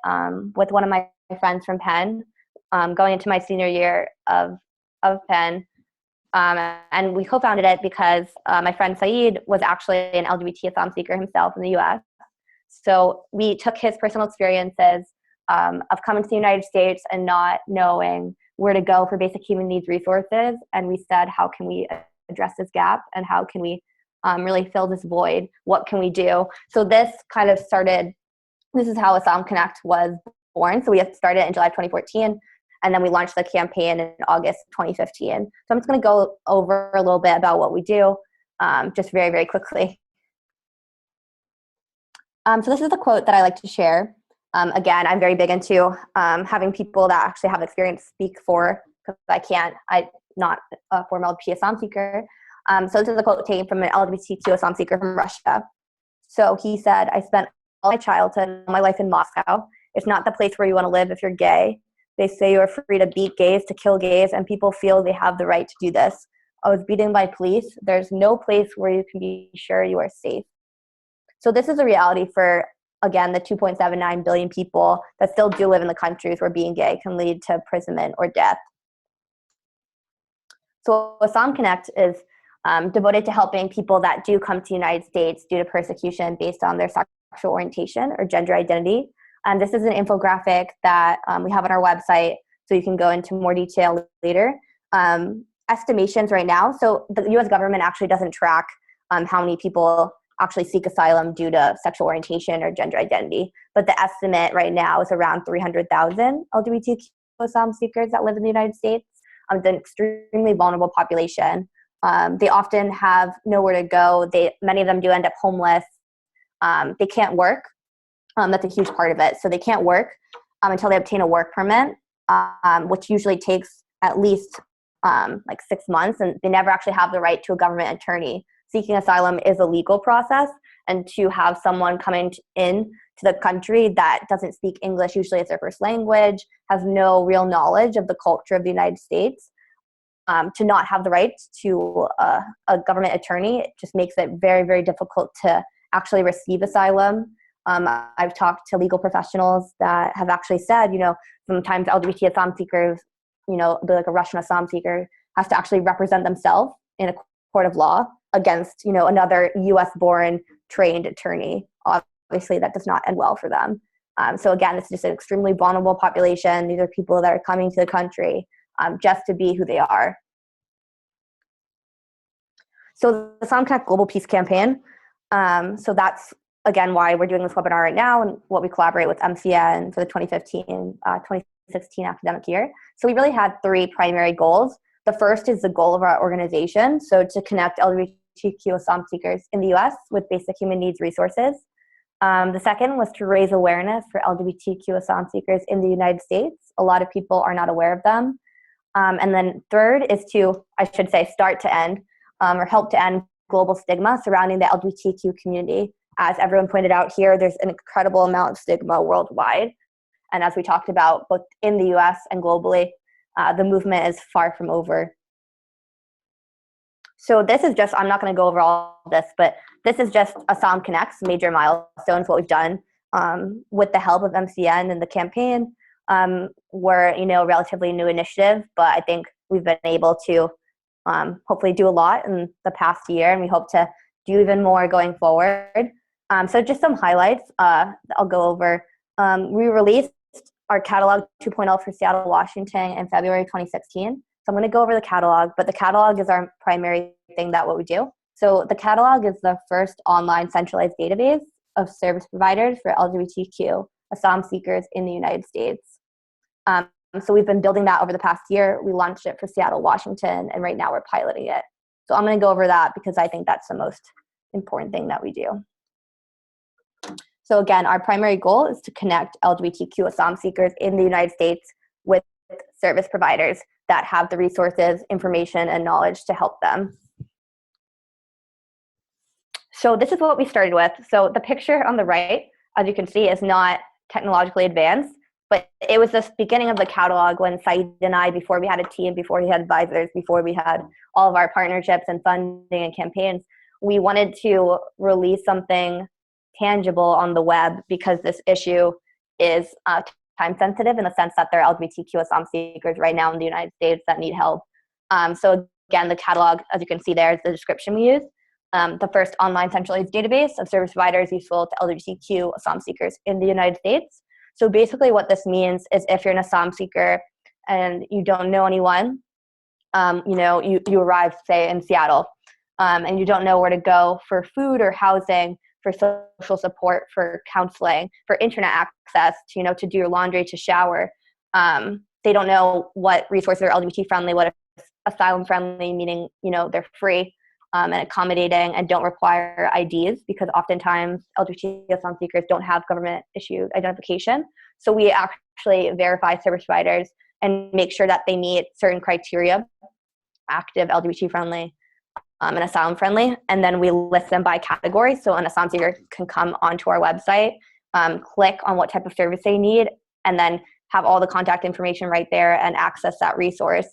with one of my friends from Penn, going into my senior year of Penn. And we co-founded it because my friend Saeed was actually an LGBT asylum seeker himself in the US. So we took his personal experiences of coming to the United States and not knowing where to go for basic human needs resources. And we said, how can we address this gap and how can we really fill this void? What can we do? So this kind of started, this is how AslyumConnect was born. So we started in July 2014 and then we launched the campaign in August 2015. So I'm just going to go over a little bit about what we do just very, very quickly. So this is a quote that I like to share. Again, I'm very big into having people that actually have experience speak for, because I'm not a former LGBTQ asylum seeker. So this is a quote taken from an LGBTQ asylum seeker from Russia. So he said, I spent all my childhood, all my life in Moscow. It's not the place where you want to live if you're gay. They say you are free to beat gays, to kill gays, and people feel they have the right to do this. I was beaten by police. There's no place where you can be sure you are safe. So this is a reality for, again, the 2.79 billion people that still do live in the countries where being gay can lead to imprisonment or death. So AslyumConnect is devoted to helping people that do come to the United States due to persecution based on their sexual orientation or gender identity. And this is an infographic that we have on our website, so you can go into more detail later. Estimations right now, so the US government actually doesn't track how many people actually seek asylum due to sexual orientation or gender identity. But the estimate right now is around 300,000 LGBTQ asylum seekers that live in the United States. It's an extremely vulnerable population. They often have nowhere to go. Many of them do end up homeless. They can't work. That's a huge part of it. So they can't work until they obtain a work permit, which usually takes at least like 6 months, and they never actually have the right to a government attorney. Seeking asylum is a legal process, and to have someone coming in to the country that doesn't speak English, usually it's their first language, has no real knowledge of the culture of the United States, to not have the right to a government attorney, it just makes it very, very difficult to actually receive asylum. I've talked to legal professionals that have actually said, sometimes LGBT asylum seekers, like a Russian asylum seeker has to actually represent themselves in a court of law against, another US-born trained attorney. Obviously, that does not end well for them. So again, it's just an extremely vulnerable population. These are people that are coming to the country just to be who they are. So the AslyumConnect Global Peace Campaign, So that's, again, why we're doing this webinar right now and what we collaborate with MCN for the 2015-2016 academic year. So we really had 3 primary goals. The first is the goal of our organization, so to connect LGBTQ asylum seekers in the US with basic human needs resources. The second was to raise awareness for LGBTQ asylum seekers in the United States. A lot of people are not aware of them. And then third is to, I should say, start to end or help to end global stigma surrounding the LGBTQ community. As everyone pointed out here, there's an incredible amount of stigma worldwide. And as we talked about, both in the US and globally, the movement is far from over. So this is just, I'm not going to go over all of this, but this is just AslyumConnect's major milestones, what we've done with the help of MCN and the campaign. We're, a relatively new initiative, but I think we've been able to hopefully do a lot in the past year, and we hope to do even more going forward. So just some highlights I'll go over. We released our catalog 2.0 for Seattle, Washington in February 2016. So I'm going to go over the catalog, but the catalog is our primary thing that what we do. So the catalog is the first online centralized database of service providers for LGBTQ asylum seekers in the United States. So we've been building that over the past year. We launched it for Seattle, Washington, and right now we're piloting it. So I'm going to go over that because I think that's the most important thing that we do. So again, our primary goal is to connect LGBTQ asylum seekers in the United States with service providers that have the resources, information, and knowledge to help them. So this is what we started with. So the picture on the right, as you can see, is not technologically advanced, but it was the beginning of the catalog when Saeed and I, before we had a team, before we had advisors, before we had all of our partnerships and funding and campaigns, we wanted to release something tangible on the web because this issue is time sensitive in the sense that there are LGBTQ asylum seekers right now in the United States that need help. So again, the catalog, as you can see there, is the description we use. The first online centralized database of service providers useful to LGBTQ asylum seekers in the United States. So basically what this means is if you're an asylum seeker and you don't know anyone, you arrive, say, in Seattle, and you don't know where to go for food or housing, for social support, for counseling, for internet access, to do your laundry, to shower. They don't know what resources are LGBT friendly, what is asylum friendly, meaning, they're free and accommodating and don't require IDs, because oftentimes LGBT asylum seekers don't have government issued identification. So we actually verify service providers and make sure that they meet certain criteria, active, LGBT friendly, and asylum friendly, and then we list them by category. So an asylum seeker can come onto our website, click on what type of service they need, and then have all the contact information right there and access that resource.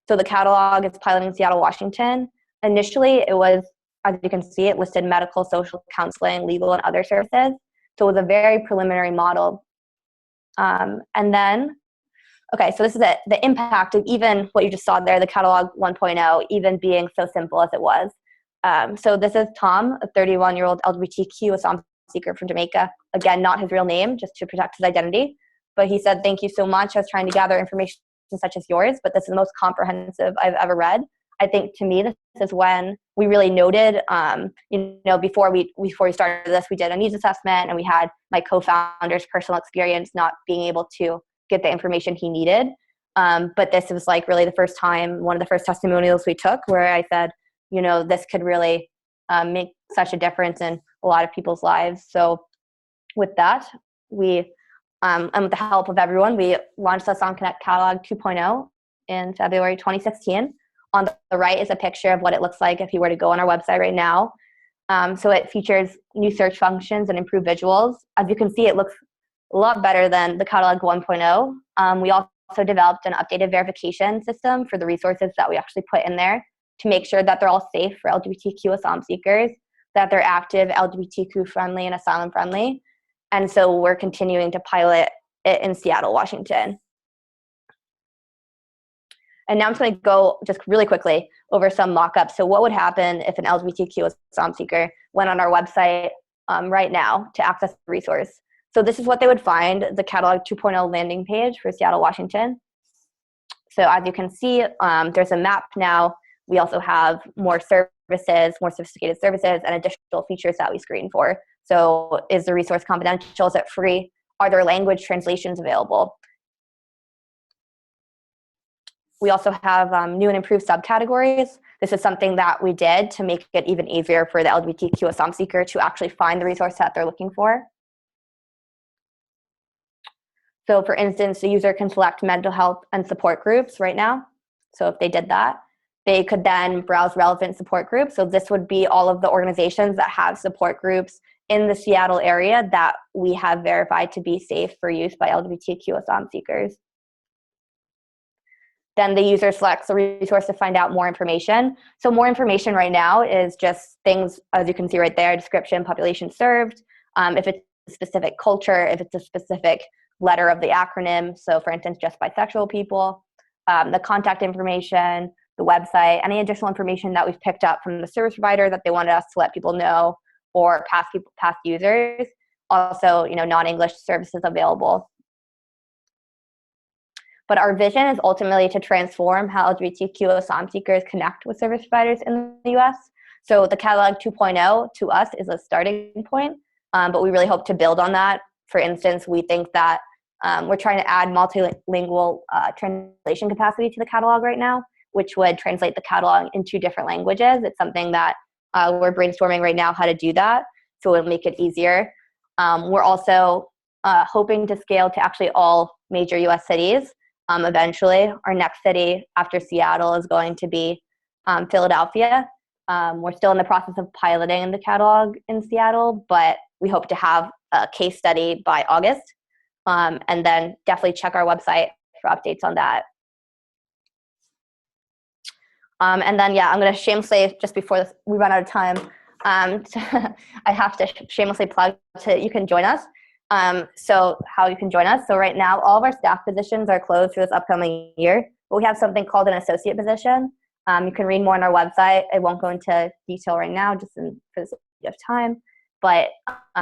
So the catalog is piloting in Seattle, Washington. Initially, it was, as you can see, it listed medical, social, counseling, legal, and other services. So it was a very preliminary model. And then, okay, so this is the impact of even what you just saw there, the catalog 1.0, even being so simple as it was. So this is Tom, a 31-year-old LGBTQ asylum seeker from Jamaica. Again, not his real name, just to protect his identity. But he said, "Thank you so much. I was trying to gather information such as yours, but this is the most comprehensive I've ever read." I think to me, this is when we really noted, before we started this, we did a needs assessment, and we had my co-founder's personal experience not being able to get the information he needed. But this was like really the first time, one of the first testimonials we took, where I said, this could really make such a difference in a lot of people's lives. So with that, we, and with the help of everyone, we launched the AslyumConnect Catalog 2.0 in February 2016. On the right is a picture of what it looks like if you were to go on our website right now. So it features new search functions and improved visuals. As you can see, it looks a lot better than the catalog 1.0. We also developed an updated verification system for the resources that we actually put in there to make sure that they're all safe for LGBTQ asylum seekers, that they're active, LGBTQ friendly, and asylum friendly. And so we're continuing to pilot it in Seattle, Washington. And now I'm just going to go just really quickly over some mock-ups. So what would happen if an LGBTQ asylum seeker went on our website right now to access the resource? So this is what they would find, the Catalog 2.0 landing page for Seattle, Washington. So as you can see, there's a map now. We also have more service services, more sophisticated services, and additional features that we screen for. So is the resource confidential? Is it free? Are there language translations available? We also have new and improved subcategories. This is something that we did to make it even easier for the LGBTQ asylum seeker to actually find the resource that they're looking for. So for instance, the user can select mental health and support groups right now. So if they did that, they could then browse relevant support groups. So this would be all of the organizations that have support groups in the Seattle area that we have verified to be safe for use by LGBTQ asylum seekers. Then the user selects a resource to find out more information. So more information right now is just things, as you can see right there, description, population served, if it's a specific culture, if it's a specific letter of the acronym. So for instance, just bisexual people, the contact information, the website, any additional information that we've picked up from the service provider that they wanted us to let people know, or past users. Also, non-English services available. But our vision is ultimately to transform how LGBTQ asylum seekers connect with service providers in the U.S. So the catalog 2.0 to us is a starting point, but we really hope to build on that. For instance, we think that we're trying to add multilingual translation capacity to the catalog right now, which would translate the catalog into different languages. It's something that we're brainstorming right now how to do that, so it'll make it easier. We're also hoping to scale to actually all major U.S. cities. Eventually, our next city after Seattle is going to be Philadelphia. We're still in the process of piloting the catalog in Seattle, but we hope to have a case study by August. And then definitely check our website for updates on that. And then, I'm going to shamelessly, just before we run out of time, I have to shamelessly plug you can join us. So how you can join us. So right now, all of our staff positions are closed for this upcoming year, but we have something called an associate position. You can read more on our website. I won't go into detail right now, just for the sake of time, but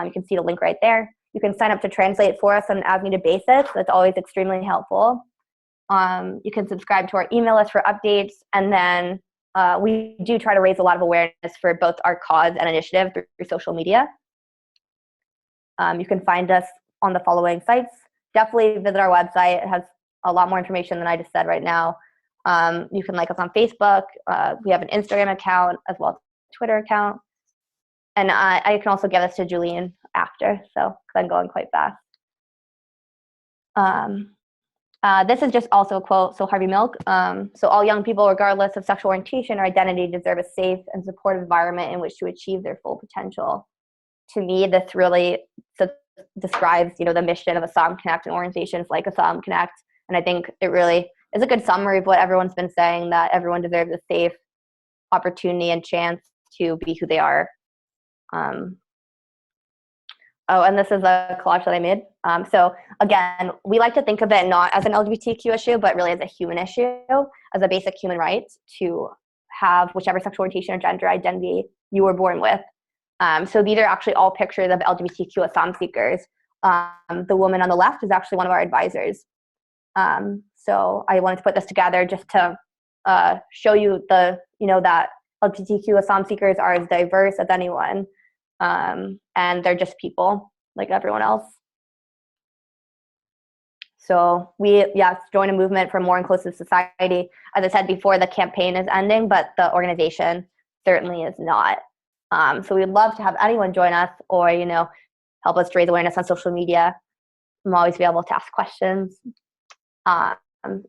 you can see the link right there. You can sign up to translate for us on an as-needed basis. That's always extremely helpful. You can subscribe to our email list for updates, and then we do try to raise a lot of awareness for both our cause and initiative through social media. You can find us on the following sites. Definitely visit our website. It has a lot more information than I just said right now. You can like us on Facebook. We have an Instagram account as well as a Twitter account. And I can also give this to Julian after, because I'm going quite fast. This is just also a quote, so Harvey Milk. So all young people, regardless of sexual orientation or identity, deserve a safe and supportive environment in which to achieve their full potential. To me, this really describes, the mission of AslyumConnect and organizations like AslyumConnect. And I think it really is a good summary of what everyone's been saying, that everyone deserves a safe opportunity and chance to be who they are. Oh, and this is a collage that I made. So again, we like to think of it not as an LGBTQ issue, but really as a human issue, as a basic human right to have whichever sexual orientation or gender identity you were born with. So these are actually all pictures of LGBTQ asylum seekers. The woman on the left is actually one of our advisors. So I wanted to put this together just to show you that LGBTQ asylum seekers are as diverse as anyone. And they're just people like everyone else. So we, join a movement for a more inclusive society. As I said before, the campaign is ending, but the organization certainly is not. So we'd love to have anyone join us or, help us raise awareness on social media. I'm always be able to ask questions. And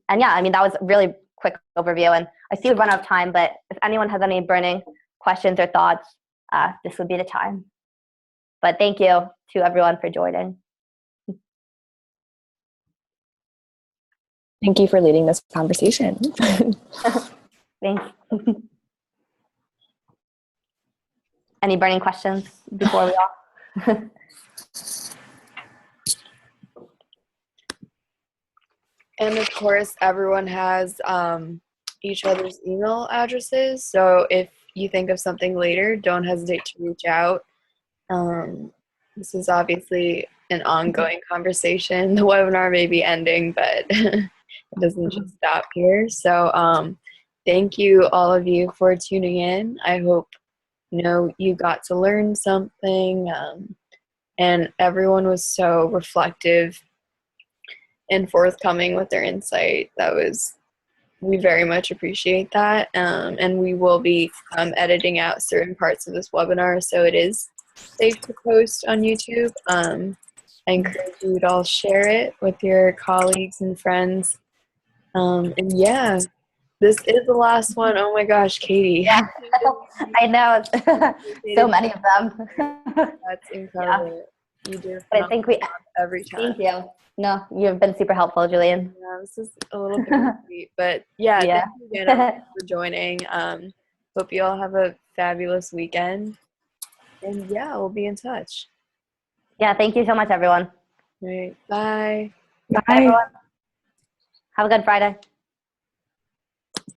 that was a really quick overview. And I see we've run out of time, but if anyone has any burning questions or thoughts, this would be the time. But thank you to everyone for joining. Thank you for leading this conversation. Thanks. Any burning questions before we all? And of course, everyone has each other's email addresses. So if you think of something later, don't hesitate to reach out. This is obviously an ongoing conversation. The webinar may be ending, but it doesn't just stop here. So thank you, all of you, for tuning in. I hope, you got to learn something. And everyone was so reflective and forthcoming with their insight. We very much appreciate that. And we will be editing out certain parts of this webinar, so it is safe to post on YouTube. I encourage you to all share it with your colleagues and friends. And yeah, this is the last one. Oh my gosh, Katie. Yeah, I know. So many of them. That's incredible. You do a But I think phenomenal job every time. Thank you. No, you've been super helpful, Julian. Yeah, this is a little bit sweet, but yeah, Yeah. thank you again everyone for joining. Hope you all have a fabulous weekend, and yeah, we'll be in touch. Yeah, thank you so much, everyone. All right, bye. Bye. Bye, everyone. Have a good Friday.